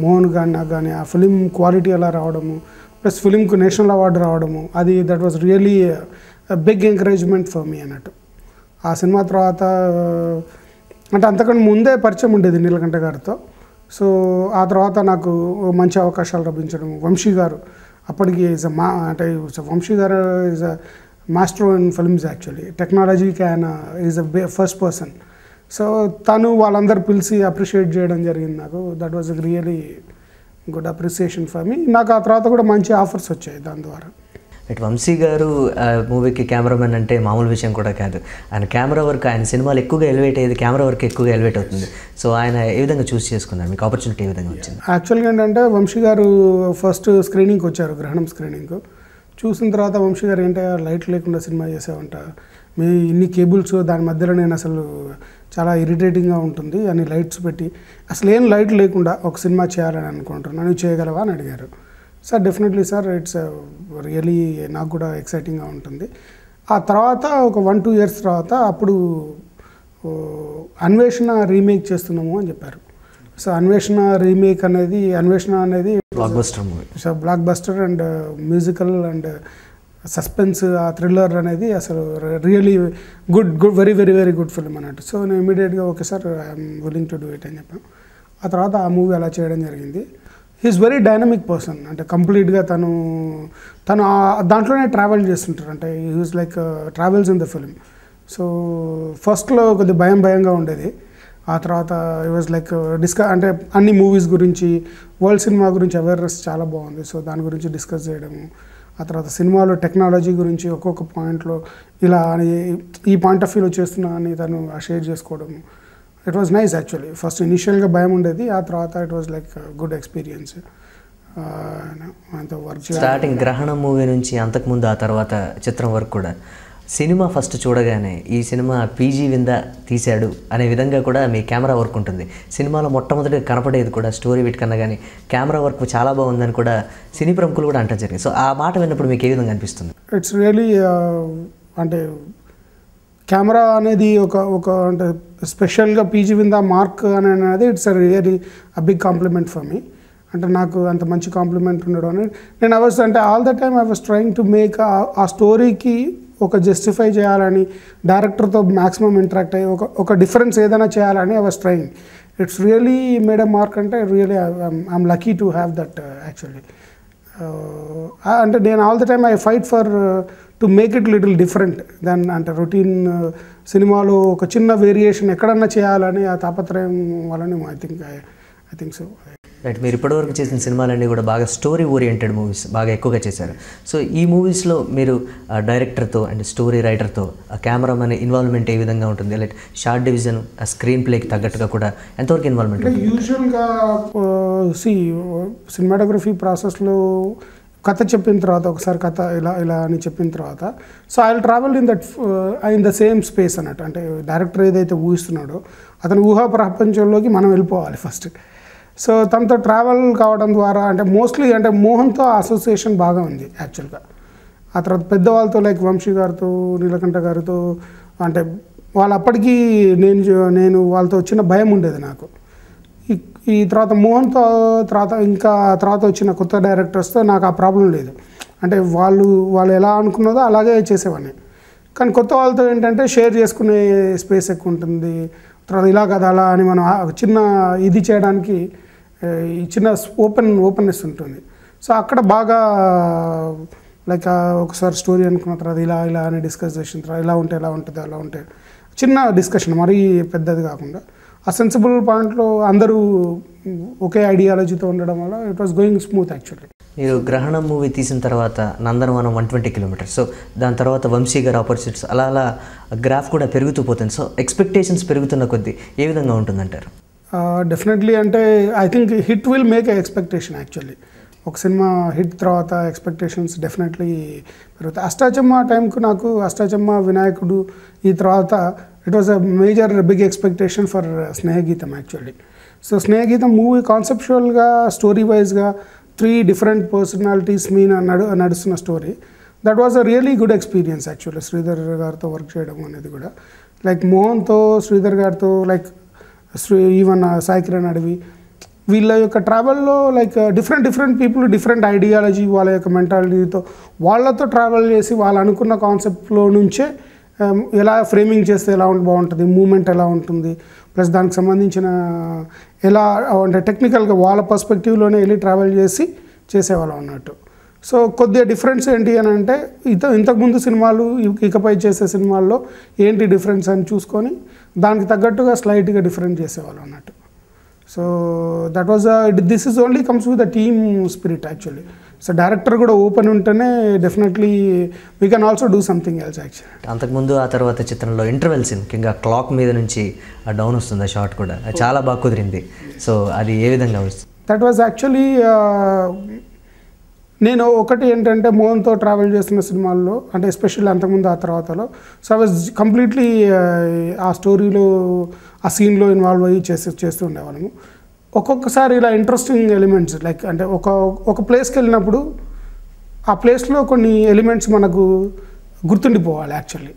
[SPEAKER 2] మోహన్ కానీ నాకు కానీ ఆ ఫిలిం క్వాలిటీ అలా రావడము, ప్లస్ ఫిలింకు నేషనల్ అవార్డు రావడము, అది that was really big encouragement for me అన్నట్టు. ఆ సినిమా తర్వాత అంటే అంతకన్నా ముందే పరిచయం ఉండేది నీలకంఠ గారితో. సో ఆ తర్వాత నాకు మంచి అవకాశాలు లభించడం. వంశీ గారు అప్పటికి వంశీ గారు is a master in films actually, టెక్నాలజీకి ఆయన is a first person. So తను వాళ్ళందరూ పిలిచి అప్రిషియేట్ చేయడం జరిగింది నాకు. That was really good appreciation for me. నాకు ఆ తర్వాత కూడా మంచి ఆఫర్స్ వచ్చాయి దాని ద్వారా.
[SPEAKER 1] ఇటు వంశీ గారు మూవీకి కెమెరామెన్ అంటే మామూలు విషయం కూడా కాదు. ఆయన కెమెరా వర్క్, ఆయన సినిమాలు ఎక్కువగా ఎలివేట్ అయ్యేది కెమెరా వర్క్ ఎక్కువగా ఎలివేట్ అవుతుంది. సో ఆయన ఏ విధంగా చూస్ చేసుకున్నారు, మీకు ఆపర్చునిటీ ఏ విధంగా వచ్చింది?
[SPEAKER 2] యాక్చువల్గా ఏంటంటే వంశీ గారు ఫస్ట్ స్క్రీనింగ్కి వచ్చారు, గ్రహణం స్క్రీనింగ్కు. చూసిన తర్వాత వంశీ గారు ఏంటంటే లైట్ లేకుండా సినిమా చేసావంట, మీ ఇన్ని కేబుల్స్ దాని మధ్యలో నేను అసలు చాలా ఇరిటేటింగ్గా ఉంటుంది అని లైట్స్ పెట్టి, అసలు ఏం లైట్ లేకుండా ఒక సినిమా చేయాలని అనుకుంటున్నాను, నువ్వు చేయగలవా అని అడిగారు. Sir definitely sir, it's really నాకు కూడా ఎక్సైటింగ్గా ఉంటుంది. ఆ తర్వాత ఒక 1-2 years తర్వాత అప్పుడు అన్వేషణ రీమేక్ చేస్తున్నాము అని చెప్పారు. సో అన్వేషణ అనేది
[SPEAKER 1] block buster movie.
[SPEAKER 2] So block buster and musical and suspense ఆ థ్రిల్లర్ అనేది అసలు really good very very very good film అన్నట్టు. సో నేను ఇమీడియట్గా okay sir I'm willing to do it అని చెప్పాను. ఆ తర్వాత ఆ మూవీ అలా చేయడం జరిగింది. హీఈస్ వెరీ డైనమిక్ పర్సన్, అంటే కంప్లీట్గా తను దాంట్లోనే ట్రావెల్ చేస్తుంటారు, అంటే he's like travels in the film. So ఫస్ట్లో కొద్దిగా భయంగా ఉండేది. ఆ తర్వాత ఇట్ వాజ్ లైక్ అంటే అన్ని మూవీస్ గురించి, వరల్డ్ సినిమా గురించి అవేర్నెస్ చాలా బాగుంది. సో దాని గురించి డిస్కస్ చేయడము, ఆ తర్వాత సినిమాలో టెక్నాలజీ గురించి ఒక్కొక్క పాయింట్లో ఇలా ఈ పాయింట్ ఆఫ్ వ్యూలో చేస్తున్నా అని తను షేర్ చేసుకోవడము. It was nice actually. First ఇనిషియల్గా భయం ఉండేది, ఆ తర్వాత it was like good experience. Work
[SPEAKER 1] starting గ్రహణం మూవీ నుంచి అంతకుముందు ఆ తర్వాత చిత్రం వరకు కూడా సినిమా ఫస్ట్ చూడగానే ఈ సినిమా పీజీ వింద తీశాడు అనే విధంగా కూడా మీ కెమెరా వర్క్ ఉంటుంది. సినిమాలో మొట్టమొదటి కనపడేది కూడా స్టోరీ వీటికన్నా కానీ కెమెరా వర్క్ చాలా బాగుందని కూడా సినీ ప్రముఖులు కూడా అంటారు జరిగింది. సో ఆ మాట విన్నప్పుడు మీకు ఏ విధంగా అనిపిస్తుంది?
[SPEAKER 2] ఇట్స్ రియలీ అంటే కెమెరా అనేది ఒక అంటే స్పెషల్గా పీజీ వింద మార్క్ అనేది it's really a big compliment for me. అంటే నాకు అంత మంచి కాంప్లిమెంట్ ఉండడం అనేది నేను అంటే all the time I was trying to make ఆ స్టోరీకి ఒక జస్టిఫై చేయాలని, డైరెక్టర్తో మ్యాక్సిమం ఇంటరాక్ట్ అయ్యి ఒక డిఫరెన్స్ ఏదైనా చేయాలని I was trying. It's really made a mark. అంటే really I'm lucky to have that actually. అంటే నేను all the time I fight for to make it little different then అంటే routine సినిమాలో ఒక చిన్న వేరియేషన్ ఎక్కడన్నా చేయాలని ఆ తాపత్రయం వలని ఐ థింక్ సో.
[SPEAKER 1] రైట్, మీరు ఇప్పటివరకు చేసిన సినిమాలన్నీ కూడా బాగా స్టోరీ ఓరియంటెడ్ మూవీస్ బాగా ఎక్కువగా చేశారు. సో ఈ మూవీస్లో మీరు డైరెక్టర్తో అండ్ స్టోరీ రైటర్తో ఆ కెమెరామెన్ ఇన్వాల్వ్మెంట్ ఏ విధంగా ఉంటుంది? లైక్ షార్ట్ డివిజన్, ఆ స్క్రీన్ ప్లేకి తగ్గట్టుగా కూడా ఎంతవరకు ఇన్వాల్వ్మెంట్ ఉంటుంది?
[SPEAKER 2] యూజువల్గా సినిమాటోగ్రఫీ ప్రాసెస్లో కథ చెప్పిన తర్వాత, ఒకసారి కథ ఇలా అని చెప్పిన తర్వాత, so I will travel in the same space అన్నట్టు. అంటే డైరెక్టర్ ఏదైతే ఊహిస్తున్నాడో అతని ఊహా ప్రపంచంలోకి మనం వెళ్ళిపోవాలి ఫస్ట్. సో తనతో ట్రావెల్ కావడం ద్వారా అంటే మోస్ట్లీ అంటే మోహన్తో అసోసియేషన్ బాగా ఉంది యాక్చువల్గా. ఆ తర్వాత పెద్దవాళ్ళతో లైక్ వంశీ గారితో, నీలకంఠ గారితో, అంటే వాళ్ళు అప్పటికీ నేను వాళ్ళతో వచ్చిన భయం ఉండేది నాకు. ఈ తర్వాత మోహన్తో తర్వాత వచ్చిన కొత్త డైరెక్టర్స్తో నాకు ఆ ప్రాబ్లం లేదు. అంటే వాళ్ళు ఎలా అనుకున్నదో అలాగే చేసేవాడిని. కానీ కొత్త వాళ్ళతో ఏంటంటే షేర్ చేసుకునే స్పేస్ ఎక్కువ ఉంటుంది. తర్వాత ఇలా కదా అలా అని మనం చిన్న ఇది చేయడానికి ఈ చిన్న ఓపెన్నెస్ ఉంటుంది. సో అక్కడ బాగా లైక్ ఒకసారి స్టోరీ అనుకున్న తర్వాత ఇలా అని డిస్కస్ చేసిన తర్వాత ఇలా ఉంటుంది అలా ఉంటే చిన్న డిస్కషన్, మరీ పెద్దది కాకుండా ఆ సెన్సిబుల్ పాయింట్లో అందరూ ఒకే ఐడియాలజీతో ఉండడం వల్ల it was going smooth actually.
[SPEAKER 1] మీరు గ్రహణం మూవీ తీసిన తర్వాత నందనవనం 120 కిలోమీటర్స్, సో దాని తర్వాత వంశీ గారు ఆపర్చునిటీస్ అలా గ్రాఫ్ కూడా పెరుగుతూ పోతుంది. సో ఎక్స్పెక్టేషన్స్ పెరుగుతున్న కొద్దీ ఏ విధంగా ఉంటుందంటారు?
[SPEAKER 2] డెఫినెట్లీ అంటే I think hit will make a expectation actually. ఒక సినిమా హిట్ తర్వాత ఎక్స్పెక్టేషన్స్ డెఫినెట్లీ పెరుగుతాయి. అష్టాచమ్మ టైంకు నాకు అష్టాచమ్మ, వినాయకుడు ఈ తర్వాత it was a major big expectation for Snehageetham actually. So Snehageetham movie కాన్సెప్చువల్గా, స్టోరీ వైజ్గా 3 డిఫరెంట్ పర్సనాలిటీస్ మీద నడుస్తున్న story. That was a really good experience actually. Sridhar గారితో వర్క్ చేయడం అనేది కూడా లైక్ మోహన్తో, శ్రీధర్ గారితో, లైక్ ఈవెన్ సాయి కిరణ్ అడవి, వీళ్ళ యొక్క ట్రావెల్లో like different people, different ideology, వాళ్ళ యొక్క మెంటాలిటీతో వాళ్ళతో ట్రావెల్ చేసి వాళ్ళు అనుకున్న కాన్సెప్ట్లో నుంచే ఎలా ఫ్రేమింగ్ చేస్తే ఎలా బాగుంటుంది, మూమెంట్ ఎలా ఉంటుంది, ప్లస్ దానికి సంబంధించిన ఎలా అంటే టెక్నికల్గా వాళ్ళ పర్స్పెక్టివ్లోనే వెళ్ళి ట్రావెల్ చేసి చేసేవాళ్ళం అన్నట్టు. సో కొద్దిగా డిఫరెన్స్ ఏంటి అని అంటే ఇంతకుముందు సినిమాలు ఇకపై చేసే సినిమాల్లో ఏంటి డిఫరెన్స్ అని చూసుకొని దానికి తగ్గట్టుగా స్లైట్గా డిఫరెంట్ చేసేవాళ్ళం అన్నట్టు. So that was this is only comes with the team spirit actually. So director కూడా ఓపెన్ ఉంటేనే definitely we can also do something else actually.
[SPEAKER 1] అంతకుముందు ఆ తర్వాత చిత్రంలో ఇంటర్వెల్ సీన్ ముఖ్యంగా క్లాక్ మీద నుంచి డౌన్ వస్తుంది ఆ షాట్ కూడా చాలా బాగా కుదిరింది. సో అది ఏ విధంగా వస్తుంది?
[SPEAKER 2] దట్ వాజ్ యాక్చువల్లీ నేను ఒకటి ఏంటంటే మోహన్తో ట్రావెల్ చేస్తున్న సినిమాల్లో అంటే ఎస్పెషల్లీ అంతకుముందు ఆ తర్వాతలో సో ఐ వాజ్ కంప్లీట్లీ ఆ స్టోరీలో ఆ సీన్లో ఇన్వాల్వ్ అయ్యి చేస్తూ ఉండేవాళ్ళము. ఒక్కొక్కసారి ఇలా ఇంట్రెస్టింగ్ ఎలిమెంట్స్ లైక్ అంటే ఒక ప్లేస్కి వెళ్ళినప్పుడు ఆ ప్లేస్లో కొన్ని ఎలిమెంట్స్ మనకు గుర్తుండిపోవాలి యాక్చువల్లీ.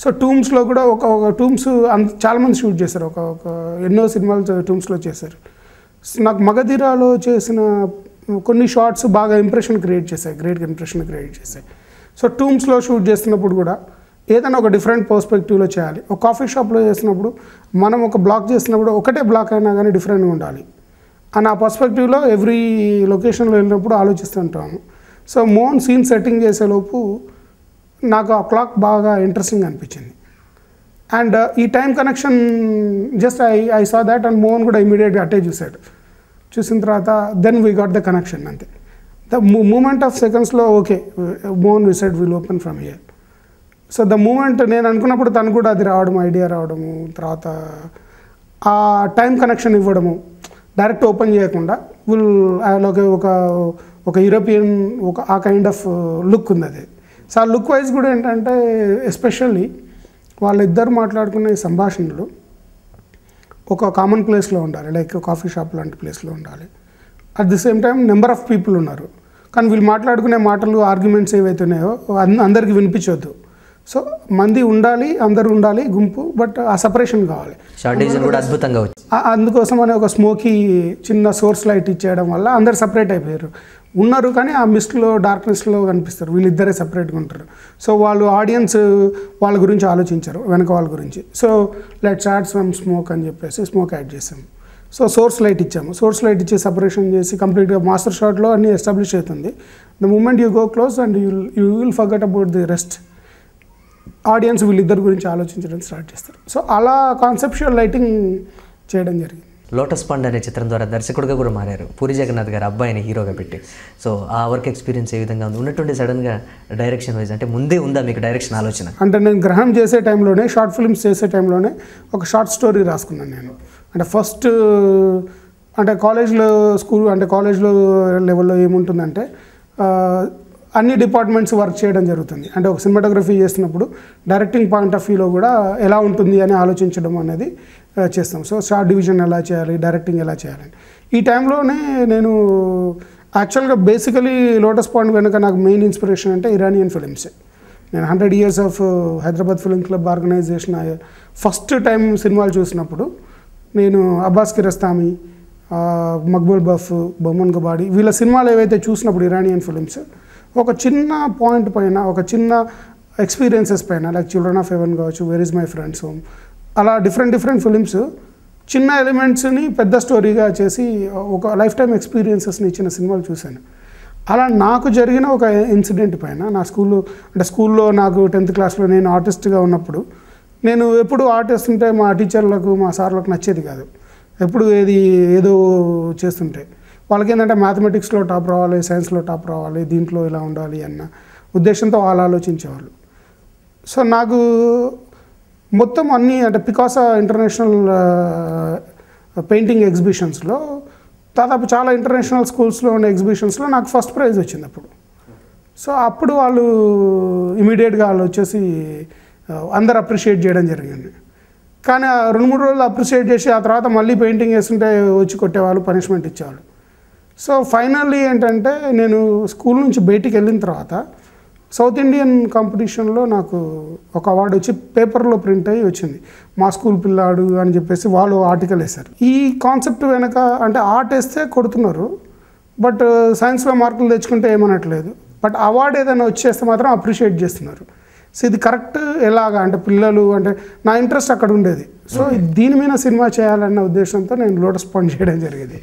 [SPEAKER 2] సో టూమ్స్లో కూడా ఒక టూమ్స్ చాలామంది షూట్ చేశారు, ఒక ఎన్నో సినిమాలు టూమ్స్లో చేశారు. నాకు మగధీరాలో చేసిన కొన్ని షార్ట్స్ బాగా ఇంప్రెషన్ క్రియేట్ చేశాయి, గ్రేట్ ఇంప్రెషన్ క్రియేట్ చేశాయి. సో టూమ్స్లో షూట్ చేస్తున్నప్పుడు కూడా ఏదైనా ఒక డిఫరెంట్ పర్స్పెక్టివ్లో చేయాలి. ఒక కాఫీ షాప్లో చేసినప్పుడు మనం ఒక బ్లాక్ చేసినప్పుడు ఒకటే బ్లాక్ అయినా కానీ డిఫరెంట్గా ఉండాలి అని ఆ పర్స్పెక్టివ్లో ఎవ్రీ లొకేషన్లో వెళ్ళినప్పుడు ఆలోచిస్తుంటాము. సో మోహన్ సీన్ సెట్టింగ్ చేసేలోపు నాకు ఆ క్లాక్ బాగా ఇంట్రెస్టింగ్ అనిపించింది. అండ్ ఈ time connection just I saw that and Mohan కూడా ఇమీడియట్గా అట్టే చూశాడు. చూసిన తర్వాత then we got the connection. అంతే, ద మూమెంట్ ఆఫ్ సెకండ్స్లో okay Mohan we said will open from here. So the moment నేను అనుకున్నప్పుడు తను కూడా అది రావడము, ఐడియా రావడము, తర్వాత ఆ టైం కనెక్షన్ ఇవ్వడము, డైరెక్ట్ ఓపెన్ చేయకుండా విల్ ఒక యూరోపియన్ ఆ కైండ్ ఆఫ్ లుక్ ఉంది అది. సో ఆ లుక్ వైజ్ కూడా ఏంటంటే ఎస్పెషల్లీ వాళ్ళిద్దరు మాట్లాడుకునే సంభాషణలు ఒక కామన్ ప్లేస్లో ఉండాలి, లైక్ కాఫీ షాప్ లాంటి ప్లేస్లో ఉండాలి. At the same time number of people ఉన్నారు, కానీ వీళ్ళు మాట్లాడుకునే మాటలు ఆర్గ్యుమెంట్స్ ఏవైతున్నాయో అందరికీ వినిపించొద్దు. సో మంది ఉండాలి, అందరు ఉండాలి గుంపు, బట్ ఆ సపరేషన్ కావాలి.
[SPEAKER 1] కూడా అద్భుతంగా
[SPEAKER 2] అందుకోసం అనే ఒక స్మోకీ చిన్న సోర్స్ లైట్ ఇచ్చేయడం వల్ల అందరు సపరేట్ అయిపోయారు. ఉన్నారు కానీ ఆ మిస్ట్లో డార్క్నెస్లో కనిపిస్తారు, వీళ్ళిద్దరే సపరేట్గా ఉంటారు. సో వాళ్ళు ఆడియన్స్ వాళ్ళ గురించి ఆలోచించారు, వెనక వాళ్ళ గురించి. So let's add some smoke అని చెప్పేసి స్మోక్ యాడ్ చేసాము. సో సోర్స్ లైట్ ఇచ్చాము. సోర్స్ లైట్ ఇచ్చి సపరేషన్ చేసి కంప్లీట్గా మాస్టర్ షాట్లో అన్నీ ఎస్టాబ్లిష్ అవుతుంది. The moment you go close and you will forget about the rest. Audience వీళ్ళిద్దరి గురించి ఆలోచించడం స్టార్ట్ చేస్తారు. సో అలా కాన్సెప్షువల్ లైటింగ్ చేయడం జరిగింది.
[SPEAKER 1] లోటస్ పాండ్ అనే చిత్రం ద్వారా దర్శకుడిగా కూడా మారారు, పూరి జగన్నాథ్ గారు అబ్బాయిని హీరోగా పెట్టి. సో ఆ వర్క్ ఎక్స్పీరియన్స్ ఏ విధంగా ఉంది? ఉన్నటువంటి సడన్గా డైరెక్షన్ వైజ్ అంటే ముందే ఉందా మీకు డైరెక్షన్ ఆలోచన?
[SPEAKER 2] అంటే నేను గ్రహం చేసే టైంలోనే, షార్ట్ ఫిల్మ్స్ చేసే టైంలోనే ఒక షార్ట్ స్టోరీ రాసుకున్నాను నేను. అంటే ఫస్ట్ అంటే కాలేజ్లో లెవెల్లో ఏముంటుందంటే అన్ని డిపార్ట్మెంట్స్ వర్క్ చేయడం జరుగుతుంది. అంటే ఒక సినిమాటోగ్రఫీ చేస్తున్నప్పుడు డైరెక్టింగ్ పాయింట్ ఆఫ్ వ్యూలో కూడా ఎలా ఉంటుంది అని ఆలోచించడం అనేది చేస్తాం. సో షార్ట్ డివిజన్ ఎలా చేయాలి, డైరెక్టింగ్ ఎలా చేయాలని ఈ టైంలోనే నేను యాక్చువల్గా బేసికలీ లోటస్ పాండ్ వెనుక నాకు మెయిన్ ఇన్స్పిరేషన్ అంటే ఇరానియన్ ఫిలిమ్సే. నేను 100 years of Hyderabad film club organisation first time సినిమాలు చూసినప్పుడు నేను Abbas Kiarostami, Makhmalbaf, Bahman Ghobadi వీళ్ళ సినిమాలు ఏవైతే చూసినప్పుడు ఇరానియన్ ఫిలిమ్స్ ఒక చిన్న పాయింట్ పైన, ఒక చిన్న ఎక్స్పీరియన్సెస్ పైన, లైక్ చిల్డ్రన్ ఆఫ్ హెవెన్ కావచ్చు, where is my friends home, అలా డిఫరెంట్ ఫిలిమ్స్ చిన్న ఎలిమెంట్స్ని పెద్ద స్టోరీగా చేసి ఒక లైఫ్ టైం ఎక్స్పీరియన్సెస్ని ఇచ్చిన సినిమాలు చూశాను. అలా నాకు జరిగిన ఒక ఇన్సిడెంట్ పైన నా స్కూల్లో నాకు 10th క్లాస్లో నేను ఆర్టిస్ట్గా ఉన్నప్పుడు నేను ఎప్పుడు ఆర్టిస్ట్ ఉంటే మా టీచర్లకు మా సార్లకు నచ్చేది కాదు. ఎప్పుడు ఏదో చేస్తుంటే వాళ్ళకి ఏంటంటే మ్యాథమెటిక్స్లో టాప్ రావాలి, సైన్స్లో టాప్ రావాలి, దీంట్లో ఇలా ఉండాలి అన్న ఉద్దేశంతో వాళ్ళు ఆలోచించేవాళ్ళు. సో నాకు మొత్తం అన్నీ అంటే పికాసా ఇంటర్నేషనల్ పెయింటింగ్ ఎగ్జిబిషన్స్లో దాదాపు చాలా ఇంటర్నేషనల్ స్కూల్స్లో ఉన్న ఎగ్జిబిషన్స్లో నాకు ఫస్ట్ ప్రైజ్ వచ్చింది అప్పుడు. సో అప్పుడు వాళ్ళు ఇమీడియట్గా వాళ్ళు వచ్చేసి అందరు అప్రిషియేట్ చేయడం జరిగింది. కానీ 2-3 రోజులు అప్రిషియేట్ చేసి ఆ తర్వాత మళ్ళీ పెయింటింగ్ వేస్తుంటే వచ్చి కొట్టేవాళ్ళు, పనిష్మెంట్ ఇచ్చేవాళ్ళు. సో ఫైనల్లీ ఏంటంటే నేను స్కూల్ నుంచి బయటికి వెళ్ళిన తర్వాత సౌత్ ఇండియన్ కాంపిటీషన్లో నాకు ఒక అవార్డు వచ్చి పేపర్లో ప్రింట్ అయ్యి వచ్చింది, మా స్కూల్ పిల్లాడు అని చెప్పేసి వాళ్ళు ఆర్టికల్ వేశారు. ఈ కాన్సెప్ట్ వెనక అంటే ఆర్ట్ వేస్తే కొడుతున్నారు, బట్ సైన్స్లో మార్కులు తెచ్చుకుంటే ఏమనట్లేదు, బట్ అవార్డు ఏదైనా వచ్చేస్తే మాత్రం అప్రిషియేట్ చేస్తున్నారు. సో ఇది కరెక్ట్ ఎలాగా అంటే పిల్లలు అంటే నా ఇంట్రెస్ట్ అక్కడ ఉండేది. సో దీని మీద సినిమా చేయాలన్న ఉద్దేశంతో నేను లోటస్ పాండ్ చేయడం జరిగింది.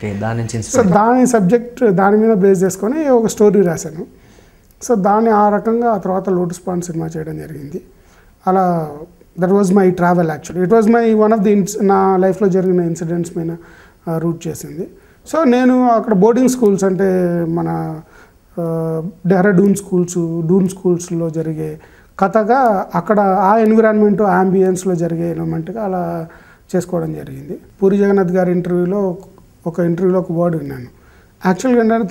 [SPEAKER 2] సో దాని సబ్జెక్ట్ దాని మీద బేస్ చేసుకొని ఒక స్టోరీ రాశాను. సో దాన్ని ఆ రకంగా ఆ తర్వాత లోటస్ పాండ్ సినిమా చేయడం జరిగింది. అలా that was my travel actually. It was my one of the నా లైఫ్లో జరిగిన ఇన్సిడెంట్స్ మీద రూట్ చేసింది. సో నేను అక్కడ బోర్డింగ్ స్కూల్స్ అంటే మన డెహ్రాడూన్ స్కూల్స్లో జరిగే కథగా అక్కడ ఆ ఎన్విరాన్మెంట్ ఆంబియన్స్లో జరిగే ఎలిమెంట్గా అలా చేసుకోవడం జరిగింది. పూరి జగన్నాథ్ గారి ఒక ఇంటర్వ్యూలో ఒక వర్డ్ విన్నాను. యాక్చువల్గా ఏంటంటే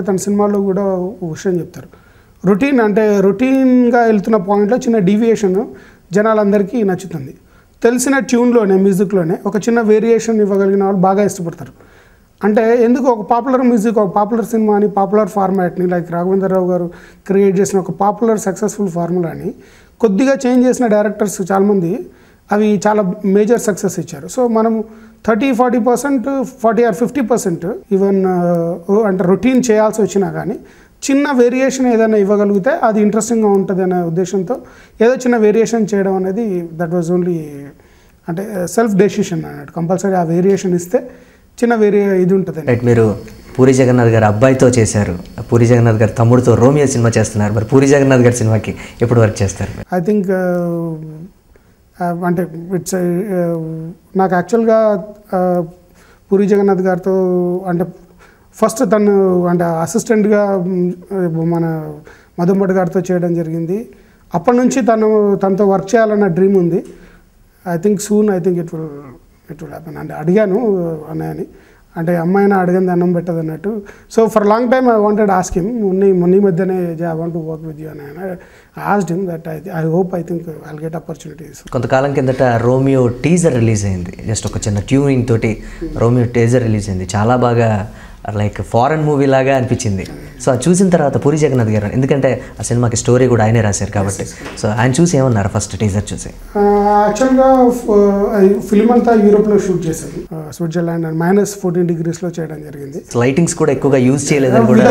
[SPEAKER 2] తన సినిమాలో కూడా ఒక విషయం చెప్తారు. రొటీన్గా వెళ్తున్న పాయింట్లో చిన్న డీవియేషన్ జనాలందరికీ నచ్చుతుంది. తెలిసిన ట్యూన్లోనే, మ్యూజిక్లోనే ఒక చిన్న వేరియేషన్ ఇవ్వగలిగిన వాళ్ళు బాగా ఇష్టపడతారు. అంటే ఎందుకు ఒక పాపులర్ మ్యూజిక్, ఒక పాపులర్ సినిమా అని, పాపులర్ ఫార్మాట్ని లైక్ రాఘవేంద్రరావు గారు క్రియేట్ చేసిన ఒక పాపులర్ సక్సెస్ఫుల్ ఫార్ములాని కొద్దిగా చేంజ్ చేసిన డైరెక్టర్స్ చాలామంది అవి చాలా మేజర్ సక్సెస్ ఇచ్చారు. సో మనం 30-40%, 40 or 50% ఈవెన్ అంటే రొటీన్ చేయాల్సి వచ్చినా కానీ చిన్న వేరియేషన్ ఏదైనా ఇవ్వగలిగితే అది ఇంట్రెస్టింగ్గా ఉంటుంది అనే ఉద్దేశంతో ఏదో చిన్న వేరియేషన్ చేయడం అనేది దట్ వాజ్ ఓన్లీ అంటే సెల్ఫ్ డెసిషన్ అన్నట్టు. కంపల్సరీ ఆ వేరియేషన్ ఇస్తే చిన్న ఇది ఉంటుంది.
[SPEAKER 1] రైట్, మీరు పూరి జగన్నాథ్ గారు అబ్బాయితో చేశారు, పూరి జగన్నాథ్ గారు తమ్ముడితో రోమియో సినిమా చేస్తున్నారు. మరి పూరి జగన్నాథ్ గారి సినిమాకి ఎప్పుడు వర్క్ చేస్తారు?
[SPEAKER 2] ఐ థింక్ అంటే ఇట్స్ నాకు యాక్చువల్గా పూరి జగన్నాథ్ గారితో అంటే ఫస్ట్ తను అంటే అసిస్టెంట్గా మన మధుంబట్ గారితో చేయడం జరిగింది. అప్పటి నుంచి తనతో వర్క్ చేయాలన్న డ్రీమ్ ఉంది. I think soon it will happen. అంటే అడిగాను అన్నయ్యని, అంటే అమ్మాయిని అడిగింది అన్నం పెట్టదు అన్నట్టు. So for long time I wanted ask him, మొన్న మధ్యనే I want to work with you అని asked him that I hope I think I'll get opportunities.
[SPEAKER 1] కొంతకాలం కిందట రోమియో టీజర్ రిలీజ్ అయింది, జస్ట్ ఒక చిన్న ట్యూనింగ్ తోటి రోమియో టీజర్ రిలీజ్ అయింది. చాలా బాగా లైక్ ఫారెన్ మూవీ లాగా అనిపించింది. సో అది చూసిన తర్వాత పూరి జగన్నాథ్ గారు, ఎందుకంటే ఆ సినిమాకి స్టోరీ కూడా ఆయనే రాశారు కాబట్టి, సో ఆయన చూసి ఏమన్నారు ఫస్ట్ టీజర్ చూసి?
[SPEAKER 2] యాక్చువల్గా ఫిల్మ్ అంతా యూరోప్లో షూట్ చేశాను, స్విట్జర్లాండ్ అండ్ -14 degreesలో చేయడం జరిగింది.
[SPEAKER 1] లైటింగ్స్ కూడా ఎక్కువగా యూజ్ చేయలేదని కూడా,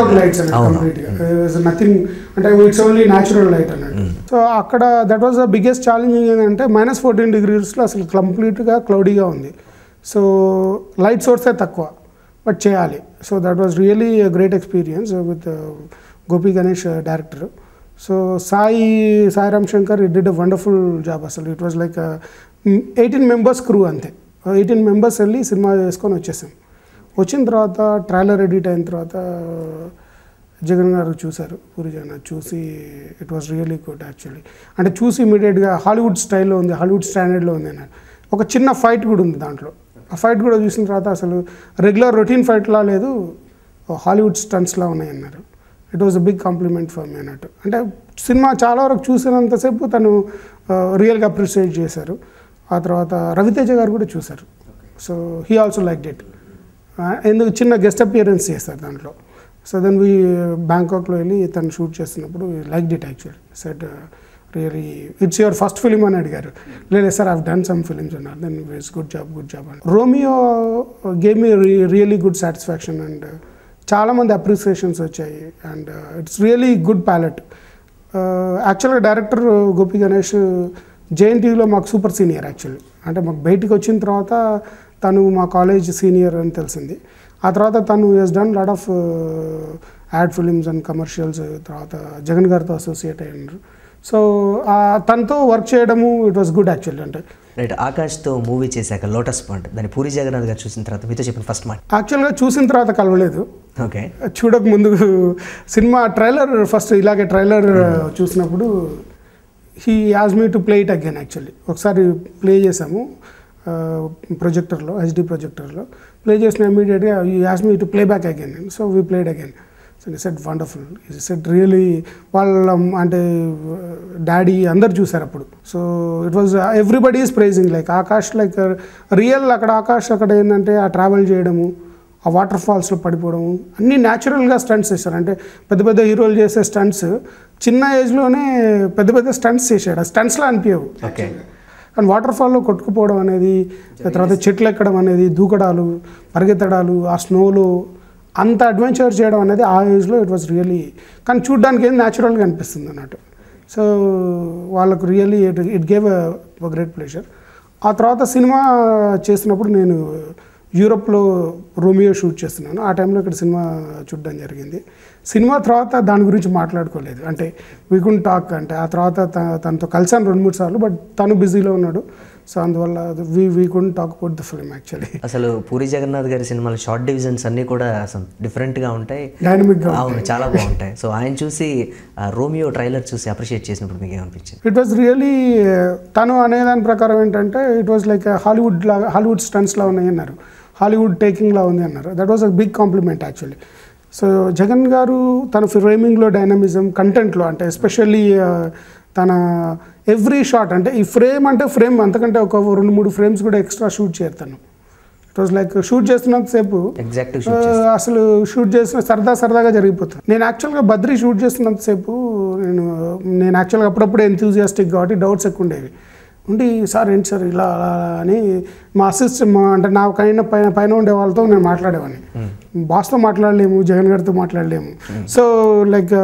[SPEAKER 2] నథింగ్ అంటే ఇట్స్ ఓన్లీ న్యాచురల్ లైట్ అన్నట్టు. సో అక్కడ that was the biggest challenging ఏంటంటే -14 degreesలో అసలు కంప్లీట్గా క్లౌడీగా ఉంది. సో లైట్ సోర్సే తక్కువ, బట్ చేయాలి. So that was really great experience with Gopi Ganesh director. So Sai Ram Shankar did a wonderful job. అసలు it was like 18 members crew, అంతే 18 members వెళ్ళి సినిమా చేసుకొని వచ్చేసాం. వచ్చిన తర్వాత ట్రైలర్ ఎడిట్ అయిన తర్వాత జగన్ గారు చూశారు, పూరి జగన్నాథ్ చూసి it was really good actually. అంటే చూసి ఇమీడియట్గా హాలీవుడ్ స్టైల్లో ఉంది, హాలీవుడ్ స్టాండర్డ్లో ఉంది అన్నారు. ఒక చిన్న ఫైట్ కూడా ఉంది దాంట్లో. ఆ ఫైట్ కూడా చూసిన తర్వాత అసలు రెగ్యులర్ రొటీన్ ఫైట్లా లేదు, హాలీవుడ్ స్టంట్స్లా ఉన్నాయి అన్నారు. It was a big compliment for me అన్నట్టు. అంటే సినిమా చాలా వరకు చూసినంతసేపు తను రియల్గా అప్రిషియేట్ చేశారు. ఆ తర్వాత రవితేజ గారు కూడా చూశారు. So he also like it. ఎందుకు చిన్న గెస్ట్ అపియరెన్స్ చేస్తారు దాంట్లో. సో దెన్ వీ బ్యాంకాక్లో వెళ్ళి తను షూట్ చేస్తున్నప్పుడు like it actually. Set really it's your first film అని అడిగారు. లేదు sir, I've done some films అన్నారు. దెన్ ఇట్స్ గుడ్ జాబ్ అని. Romeo gave me really good satisfaction and చాలామంది అప్రిసియేషన్స్ వచ్చాయి. And it's really good palette. యాక్చువల్గా director Gopi Ganesh JNTUలో మాకు సూపర్ సీనియర్ యాక్చువల్లీ. అంటే మాకు బయటికి వచ్చిన తర్వాత తను మా కాలేజ్ సీనియర్ అని తెలిసింది. ఆ తర్వాత తను he's done lot of ad films and commercials. తర్వాత జగన్ గారితో అసోసియేట్ అయ్యారు. సో తనతో వర్క్ చేయడము ఇట్ వాస్ గుడ్ యాక్చువల్లీ. అంటే
[SPEAKER 1] రైట్, ఆకాష్తో మూవీ చేశాక లోటస్ పాండ్, దాన్ని పూరి జగన్నాథ్ గారు చూసిన తర్వాత మీతో చెప్పిన ఫస్ట్ మాట?
[SPEAKER 2] యాక్చువల్గా చూసిన తర్వాత కలవలేదు.
[SPEAKER 1] ఓకే,
[SPEAKER 2] చూడక ముందు సినిమా ట్రైలర్ ఫస్ట్ ఇలాగే ట్రైలర్ చూసినప్పుడు హీ యాజ్ me to play it again. Actually ఒకసారి ప్లే చేసాము ప్రొజెక్టర్లో, HD ప్రొజెక్టర్లో ప్లే చేసిన ఇమీడియట్గా హీ యాజ్ me to play back again. So we played again. So ఈ సెట్ వండర్ఫుల్, ఈ సెట్ రియలీ వాళ్ళ అంటే డాడీ అందరు చూసారు అప్పుడు. So it was everybody is praising like Akash, like real అక్కడ ఆకాష్ అక్కడ ఏంటంటే ఆ ట్రావెల్ చేయడము, ఆ వాటర్ ఫాల్స్లో పడిపోవడము అన్నీ న్యాచురల్గా స్టంట్స్ చేశారు. అంటే పెద్ద పెద్ద హీరోలు చేసే స్టంట్స్ చిన్న ఏజ్లోనే పెద్ద పెద్ద స్టంట్స్ చేశాడు. ఆ స్టంట్స్లో అనిపించవు.
[SPEAKER 1] ఓకే,
[SPEAKER 2] కానీ వాటర్ ఫాల్లో కొట్టుకుపోవడం అనేది, తర్వాత చెట్లు ఎక్కడం అనేది, దూకడాలు, పరిగెత్తడాలు, ఆ స్నోలో అంత అడ్వెంచర్ చేయడం అనేది ఆ ఏజ్లో ఇట్ వాజ్ రియలీ, కానీ చూడ్డానికి ఏం న్యాచురల్గా అనిపిస్తుంది అన్నట్టు. సో వాళ్ళకు really it gave a great pleasure. ఆ తర్వాత సినిమా చేస్తున్నప్పుడు నేను యూరోప్లో రోమియో షూట్ చేస్తున్నాను. ఆ టైంలో ఇక్కడ సినిమా చూడడం జరిగింది. సినిమా తర్వాత దాని గురించి మాట్లాడుకోలేదు. అంటే వీ కుడ్ టాక్. అంటే ఆ తర్వాత తనతో కలిసాను 2-3 సార్లు, బట్ తను బిజీలో ఉన్నాడు. సో అందువల్ల we could talk about the film actually.
[SPEAKER 1] అసలు పూరి జగన్నాథ్ గారి సినిమాలో షార్ట్ డివిజన్స్ అన్నీ కూడా అసలు డిఫరెంట్గా ఉంటాయి,
[SPEAKER 2] డైనమిక్గా.
[SPEAKER 1] అవును, చాలా బాగుంటాయి. సో ఆయన చూసి రోమియో ట్రైలర్ చూసి అప్రిషియేట్ చేసినప్పుడు మీకు ఏమనిపించింది?
[SPEAKER 2] ఇట్ వాజ్ రియలీ, తను అనేదాని ప్రకారం ఏంటంటే ఇట్ వాజ్ లైక్ హాలీవుడ్ స్టంట్స్లా ఉన్నాయి అన్నారు, హాలీవుడ్ టేకింగ్లా ఉంది అన్నారు. That was a big compliment actually. So Jagan గారు తన ఫ్రేమింగ్లో డైనమిజం, కంటెంట్లో, అంటే ఎస్పెషల్లీ తన ఎవ్రీ షాట్, అంటే ఈ ఫ్రేమ్ అంటే ఫ్రేమ్ అంతకంటే ఒక 2-3 ఫ్రేమ్స్ కూడా ఎక్స్ట్రా షూట్ చేస్తాను. ఇట్ వాజ్ లైక్ షూట్ చేస్తున్నంతసేపు అసలు షూట్ చేసిన సరదాగా జరిగిపోతుంది. నేను యాక్చువల్గా బద్రీ షూట్ చేస్తున్నంతసేపు నేను యాక్చువల్గా అప్పుడప్పుడు ఎంతూజియాస్టిక్ కాబట్టి డౌట్స్ ఎక్కువ ఉండేవి. ఉండి సార్ ఏంటి సార్ ఇలా అని మా అంటే నా పైన ఉండే వాళ్ళతో నేను మాట్లాడేవాడిని. బాస్తో మాట్లాడలేము, జగన్ గారితో మాట్లాడలేము. సో లైక్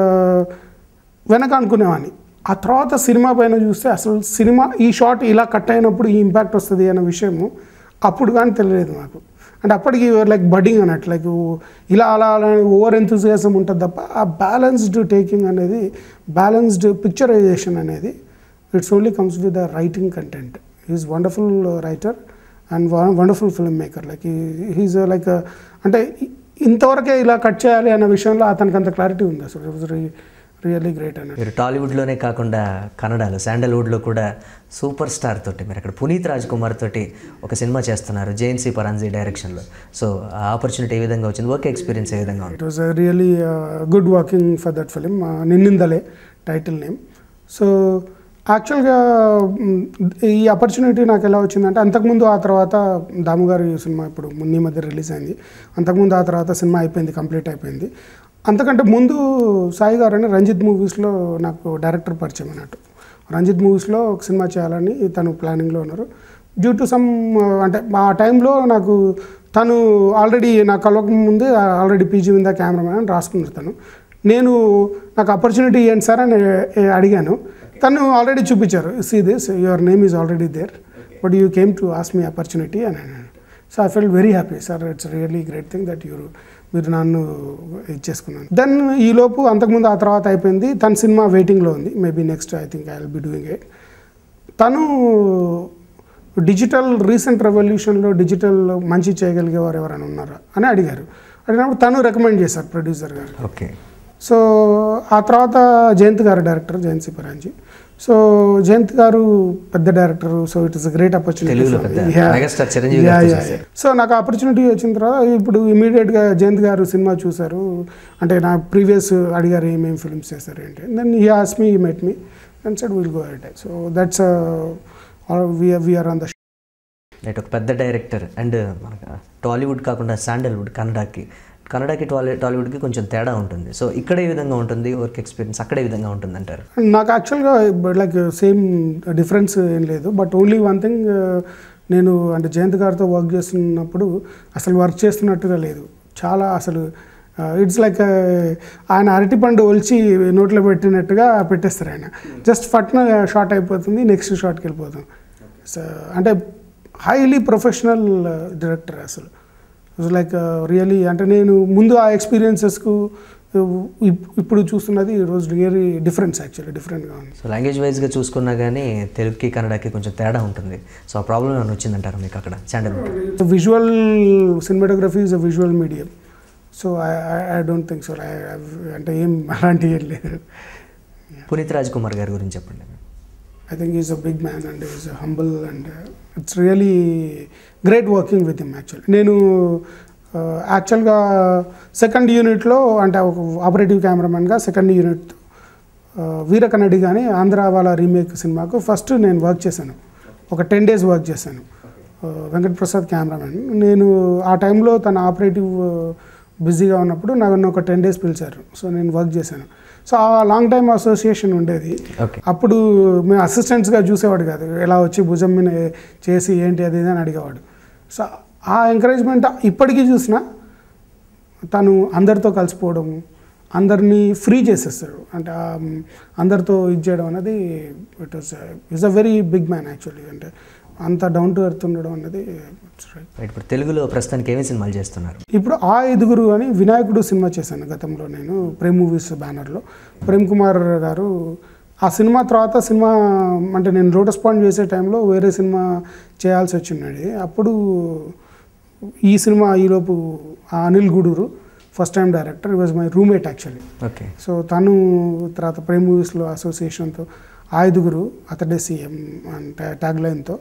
[SPEAKER 2] వెనక అనుకునేవాడిని. ఆ తర్వాత సినిమా పైన చూస్తే అసలు సినిమా ఈ షాట్ ఇలా కట్ అయినప్పుడు ఈ ఇంపాక్ట్ వస్తుంది అనే విషయము అప్పుడు కానీ తెలియలేదు నాకు. అంటే అప్పటికి లైక్ బడ్డింగ్ అన్నట్టు, లైక్ ఇలా అలా అలా ఓవర్ ఎంతూజియాజం ఉంటుంది తప్ప ఆ బ్యాలెన్స్డ్ టేకింగ్ అనేది, బ్యాలెన్స్డ్ పిక్చరైజేషన్ అనేది it's only comes with the writing content. Is wonderful writer and wonderful film maker. Like he's like అంటే ఇంతవరకే ఇలా కట్ చేయాలి అనే విషయంలో అతనికి అంత క్లారిటీ ఉంది. అసలు ఇట్ వాజ్ రియల్లీ గ్రేట్ అన్నట్టు.
[SPEAKER 1] మీరు టాలీవుడ్లోనే కాకుండా కన్నడలో, శాండల్వుడ్లో కూడా సూపర్ స్టార్ తోటి మీరు అక్కడ పునీత్ రాజ్ కుమార్ తోటి ఒక సినిమా చేస్తున్నారు జేఎన్సీ పరాన్జీ డైరెక్షన్లో. సో ఆ ఆపర్చునిటీ ఏ విధంగా వచ్చింది, వర్క్ ఎక్స్పీరియన్స్ ఏ విధంగా ఉంది?
[SPEAKER 2] It was really good working for that film. నిన్నిందలే టైటిల్ నేమ్. సో యాక్చువల్గా ఈ ఆపర్చునిటీ నాకు ఎలా వచ్చిందంటే, అంతకుముందు ఆ తర్వాత దాముగారి సినిమా ఇప్పుడు ఈ మధ్య రిలీజ్ అయింది. అంతకుముందు ఆ తర్వాత సినిమా అయిపోయింది, కంప్లీట్ అయిపోయింది. అంతకంటే ముందు సాయి గారు అని రంజిత్ మూవీస్లో నాకు డైరెక్టర్ పరిచయం అన్నట్టు. రంజిత్ మూవీస్లో ఒక సినిమా చేయాలని తను ప్లానింగ్లో ఉన్నారు. డ్యూ టు సమ్ అంటే ఆ టైంలో నాకు తను ఆల్రెడీ నాకు కలవక ముందే ఆల్రెడీ పీజీ విందా కెమెరామెన్ అని రాసుకున్నారు తను. నేను నాకు ఆపర్చునిటీ ఏంటి సార్ అని అడిగాను. తను ఆల్రెడీ చూపించారు, see this your name is already there but you came to ask me opportunity అని అన్నాను. So I fell very happy sir, it's really great thing that మీరు నన్ను ఇచ్చేసుకున్నాను. దెన్ ఈలోపు అంతకుముందు ఆ తర్వాత అయిపోయింది. తన సినిమా వెయిటింగ్లో ఉంది. Maybe next I think I will be doing it. తను డిజిటల్ రీసెంట్ రెవల్యూషన్లో డిజిటల్ మంచి చేయగలిగేవారు ఎవరైనా ఉన్నారా అని అడిగారు. అడిగినప్పుడు తను రికమెండ్ చేశారు ప్రొడ్యూసర్ గారు.
[SPEAKER 1] ఓకే.
[SPEAKER 2] సో ఆ తర్వాత జయంత్ గారు director, JNC Paranjpe. So Jayant గారు పెద్ద director. So it is a great opportunity. So నాకు ఆపర్చునిటీ వచ్చిన తర్వాత ఇప్పుడు ఇమీడియట్గా జయంత్ గారు సినిమా చూశారు. అంటే నా ప్రీవియస్ అడిగారు ఏమేమి ఫిల్మ్స్ చేశారు ఏంటి. Then he asked me, he met me and said will go ahead. So that's we are on the show.
[SPEAKER 1] Right. ఒక పెద్ద డైరెక్టర్ అండ్ మనకు టాలీవుడ్ కాకుండా శాండల్వుడ్, కన్నడకి టాలీవుడ్కి కొంచెం తేడా ఉంటుంది. సో ఇక్కడ ఏ విధంగా ఉంటుంది వర్క్ ఎక్స్పీరియన్స్, అక్కడ ఏ విధంగా ఉంటుంది అంటారు?
[SPEAKER 2] నాకు యాక్చువల్గా లైక్ సేమ్ డిఫరెన్స్ ఏం లేదు. బట్ ఓన్లీ వన్ థింగ్, నేను అంటే జయంత్ గారితో వర్క్ చేస్తున్నప్పుడు అసలు వర్క్ చేస్తున్నట్టుగా లేదు. చాలా అసలు ఇట్స్ లైక్ ఆయన అరటిపండు ఒలిచి నోట్లో పెట్టినట్టుగా పెట్టేస్తారు. ఆయన జస్ట్ ఫట్న షార్ట్ అయిపోతుంది, నెక్స్ట్ షార్ట్కి వెళ్ళిపోతాం. అంటే హైలీ ప్రొఫెషనల్ డైరెక్టర్ అసలు. లైక్ రియలీ అంటే నేను ముందు ఆ ఎక్స్పీరియన్సెస్కు ఇప్పుడు చూస్తున్నది ఈరోజు రియల్లీ డిఫరెన్స్, యాక్చువల్లీ డిఫరెంట్గా ఉంది.
[SPEAKER 1] సో లాంగ్వేజ్ వైజ్గా చూసుకున్నా కానీ తెలుగుకి కన్నడకి కొంచెం తేడా ఉంటుంది. సో ఆ ప్రాబ్లం ఏమైనా వచ్చిందంటారు మీకు అక్కడ sandalwood?
[SPEAKER 2] Visual cinematography is a visual medium. So I don't think so. అంటే ఏం అలాంటివి ఏం లేదు.
[SPEAKER 1] పునీత్ రాజ్ కుమార్ గారి గురించి చెప్పండి.
[SPEAKER 2] I think he's a big man and he's humble and it's really great working with him actually. నేను యాక్చువల్గా సెకండ్ యూనిట్లో అంటే ఒక ఆపరేటివ్ కెమెరామెన్గా సెకండ్ యూనిట్ వీర కన్నడి కానీ ఆంధ్ర వాళ్ళ రీమేక్ సినిమాకు ఫస్ట్ నేను వర్క్ చేశాను. ఒక 10 days వర్క్ చేశాను. వెంకట్ ప్రసాద్ కెమెరామెన్. నేను ఆ టైంలో తన ఆపరేటివ్ బిజీగా ఉన్నప్పుడు నన్ను ఒక 10 days పిలిచారు. సో నేను వర్క్ చేశాను. సో ఆ లాంగ్ టైమ్ అసోసియేషన్ ఉండేది. అప్పుడు మేము అసిస్టెంట్స్గా చూసేవాడు కాదు, ఎలా వచ్చి భుజం మీద చేసి ఏంటి అది అని అడిగేవాడు. సో ఆ ఎంకరేజ్మెంట్ ఇప్పటికీ చూసినా తను అందరితో కలిసిపోవడము, అందరినీ ఫ్రీ చేసేస్తాడు. అంటే అందరితో ఇది చేయడం అనేది it's a very big man actually. అంటే అంత డౌన్ టు ఎర్త్ ఉండడం అనేది.
[SPEAKER 1] ఇప్పుడు తెలుగులో ప్రస్తుతానికి ఏమేమి సినిమాలు చేస్తున్నారు?
[SPEAKER 2] ఇప్పుడు ఆ ఐదుగురు అని వినాయకుడు సినిమా చేశాను గతంలో నేను, ప్రేమ్ మూవీస్ బ్యానర్లో. ప్రేమ్ కుమార్ గారు ఆ సినిమా తర్వాత సినిమా అంటే నేను లోటస్ పాయింట్ చేసే టైంలో వేరే సినిమా చేయాల్సి వచ్చింది. అప్పుడు ఈ సినిమా ఈలోపు Anil Guduru first time director, ఈ was my roommate actually.
[SPEAKER 1] Okay.
[SPEAKER 2] So తను తర్వాత ప్రేమ్ మూవీస్లో అసోసియేషన్తో ఐదుగురు అతడే సీఎం అంటే ట్యాగ్ లైన్తో.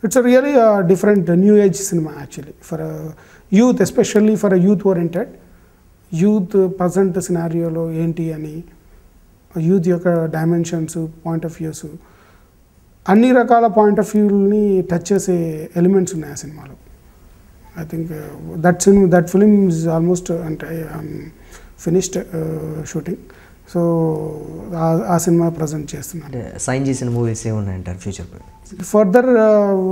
[SPEAKER 2] It's a really different new age cinema actually for youth, especially for a youth oriented. Youth present సినారియోలో ఏంటి అని, యూత్ యొక్క డైమెన్షన్స్, పాయింట్ ఆఫ్ వ్యూస్, అన్ని రకాల పాయింట్ ఆఫ్ వ్యూని టచ్ చేసే ఎలిమెంట్స్ ఉన్నాయి ఆ సినిమాలో. I think that film is almost అంటే ఫినిష్డ్ షూటింగ్. సో ఆ సినిమా ప్రజెంట్ చేస్తున్నాను.
[SPEAKER 1] సైన్ చేసిన మూవీస్ ఏమున్నాయంటారు ఫ్యూచర్?
[SPEAKER 2] ఫర్దర్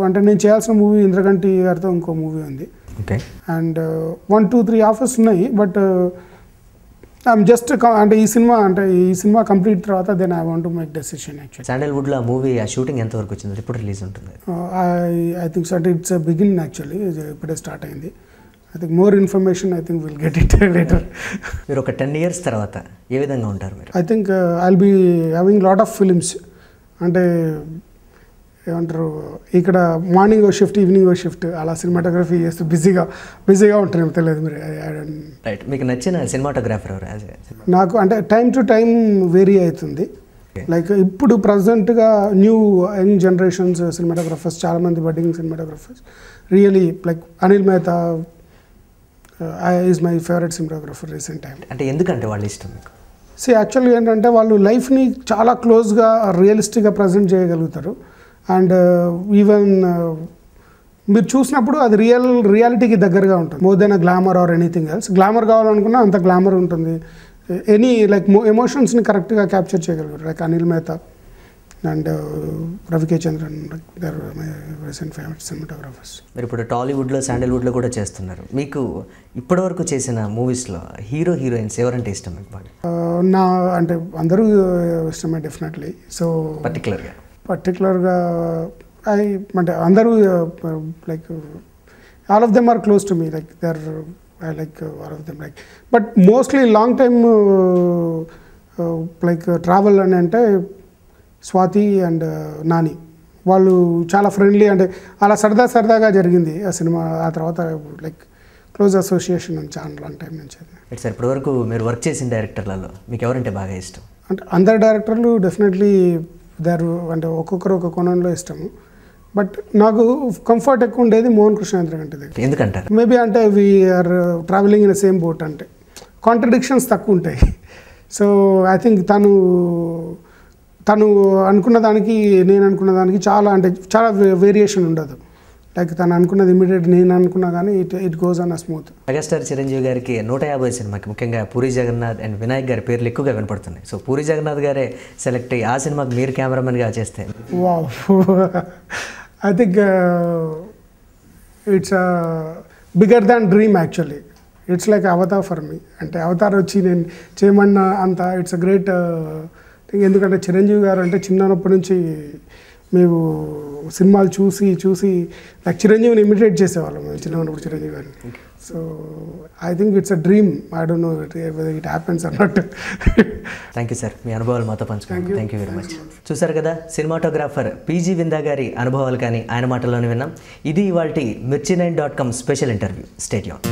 [SPEAKER 2] అంటే నేను చేయాల్సిన మూవీ ఇంద్రగంటి గారితో ఇంకో మూవీ ఉంది.
[SPEAKER 1] ఓకే.
[SPEAKER 2] అండ్ 1, 2, 3 ఆఫర్స్ ఉన్నాయి. బట్ ఐఎమ్ జస్ట్ అంటే ఈ సినిమా కంప్లీట్ తర్వాత then I want to make decision actually.
[SPEAKER 1] శాండల్వుడ్లో ఆ మూవీ ఆ షూటింగ్ ఎంతవరకు వచ్చింది, ఎప్పుడు రిలీజ్ ఉంటుంది?
[SPEAKER 2] I think so it's begin actually, ఇప్పుడే స్టార్ట్ అయింది. I think more information I think will get it later.
[SPEAKER 1] మీరు ఒక 10 years తర్వాత ఏ విధంగా ఉంటారు మీరు?
[SPEAKER 2] I think I will be having lot of films. అంటే ఏమంటారు, ఇక్కడ మార్నింగ్ ఓ షిఫ్ట్, ఈవినింగ్ ఓ షిఫ్ట్, అలా సినిమాటోగ్రఫీ చేస్తూ బిజీగా ఉంటాను. తెలియదు మీరు.
[SPEAKER 1] రైట్. మీకు నచ్చిన సినిమాటోగ్రాఫర్ ఎవరు?
[SPEAKER 2] నాకు అంటే టైం టు టైం వేరీ అవుతుంది. లైక్ ఇప్పుడు ప్రజెంట్గా న్యూ యంగ్ జనరేషన్స్ సినిమాటోగ్రఫర్స్, చాలామంది budding cinematographers, really like Anil Mehta is my favourite cinematographer recent time.
[SPEAKER 1] అంటే ఎందుకంటే వాళ్ళు ఇష్టం మీకు?
[SPEAKER 2] యాక్చువల్లీ ఏంటంటే వాళ్ళు లైఫ్ని చాలా క్లోజ్గా రియలిస్టిక్గా ప్రజెంట్ చేయగలుగుతారు. అండ్ ఈవెన్ మీరు చూసినప్పుడు అది రియాలిటీకి దగ్గరగా ఉంటుంది. More than a glamour or anything else. Glamour కావాలనుకున్నా అంత గ్లామర్ ఉంటుంది. ఎనీ లైక్ ఎమోషన్స్ని కరెక్ట్గా క్యాప్చర్ చేయగలుగుతారు. Like Anil Mehta and Ravi K Chandran, they're my recent favourite cinematographers.
[SPEAKER 1] మీరు ఇప్పుడు టాలీవుడ్లో, శాండల్వుడ్లో కూడా చేస్తున్నారు. మీకు ఇప్పటివరకు చేసిన మూవీస్లో హీరోయిన్స్ ఎవరంటే ఇష్టం మీకు బాగా?
[SPEAKER 2] నా అంటే అందరూ ఇష్టమే డెఫినెట్లీ. సో పర్టికులర్గా అంటే అందరూ like all of them are close to me. Like I like all of them. Like but mostly long time like travel అని అంటే స్వాతి అండ్ నాని. వాళ్ళు చాలా ఫ్రెండ్లీ, అంటే అలా సరదాగా జరిగింది ఆ సినిమా. ఆ తర్వాత లైక్ క్లోజ్ అసోసియేషన్ అని చాలా లాంగ్ టైం నుంచి.
[SPEAKER 1] సార్, ఇప్పటివరకు మీరు వర్క్ చేసిన డైరెక్టర్లలో మీకు ఎవరంటే బాగా ఇష్టం?
[SPEAKER 2] అంటే అందరు డైరెక్టర్లు డెఫినెట్లీ అంటే ఒక్కొక్కరు ఒక కోణంలో ఇష్టము. బట్ నాకు కంఫర్ట్ ఎక్కువ ఉండేది మోహన్ కృష్ణ గారి దగ్గర.
[SPEAKER 1] ఎందుకంటారు?
[SPEAKER 2] మేబీ అంటే we are traveling in the same boat, అంటే కాంట్రడిక్షన్స్ తక్కువ ఉంటాయి. సో ఐ థింక్ తను అనుకున్న దానికి నేను అనుకున్న దానికి చాలా వేరియేషన్ ఉండదు. లైక్ తను అనుకున్నది ఇమీడియట్ నేను అనుకున్నా కానీ it goes on a smooth.
[SPEAKER 1] Megastar Chiranjeevi గారికి 150 సినిమాకి ముఖ్యంగా పూరి జగన్నాథ్ అండ్ వినాయక్ గారి పేర్లు ఎక్కువగా వినపడుతున్నాయి. సో పూరి జగన్నాథ్ గారే సెలెక్ట్ అయ్యి ఆ సినిమాకి మీరు కెమెరామెన్గా చేస్తే
[SPEAKER 2] wow, I think it's bigger than dream actually. It's like Avatar for me. అంటే అవతార్ వచ్చి నేను చేయమన్నా అంత ఇట్స్ అ గ్రేట్ థింగ్. ఎందుకంటే చిరంజీవి గారు అంటే చిన్నప్పటి నుంచి మేము సినిమాలు చూసి నాకు చిరంజీవిని ఇమిటేట్ చేసేవాళ్ళం మేము చిన్నప్పుడు చిరంజీవి గారిని. So I think it's a dream. I don't know it happens or not.
[SPEAKER 1] Thank you sir, మీ అనుభవాలు మాతో పంచుకోండి. Thank you very much. చూసారు కదా, సినిమాటోగ్రాఫర్ పీజీ విందా గారి అనుభవాలు కానీ ఆయన మాటల్లోనే విన్నాం. ఇది ఇవాల్టి mirchi9.com special interview. Stay tune.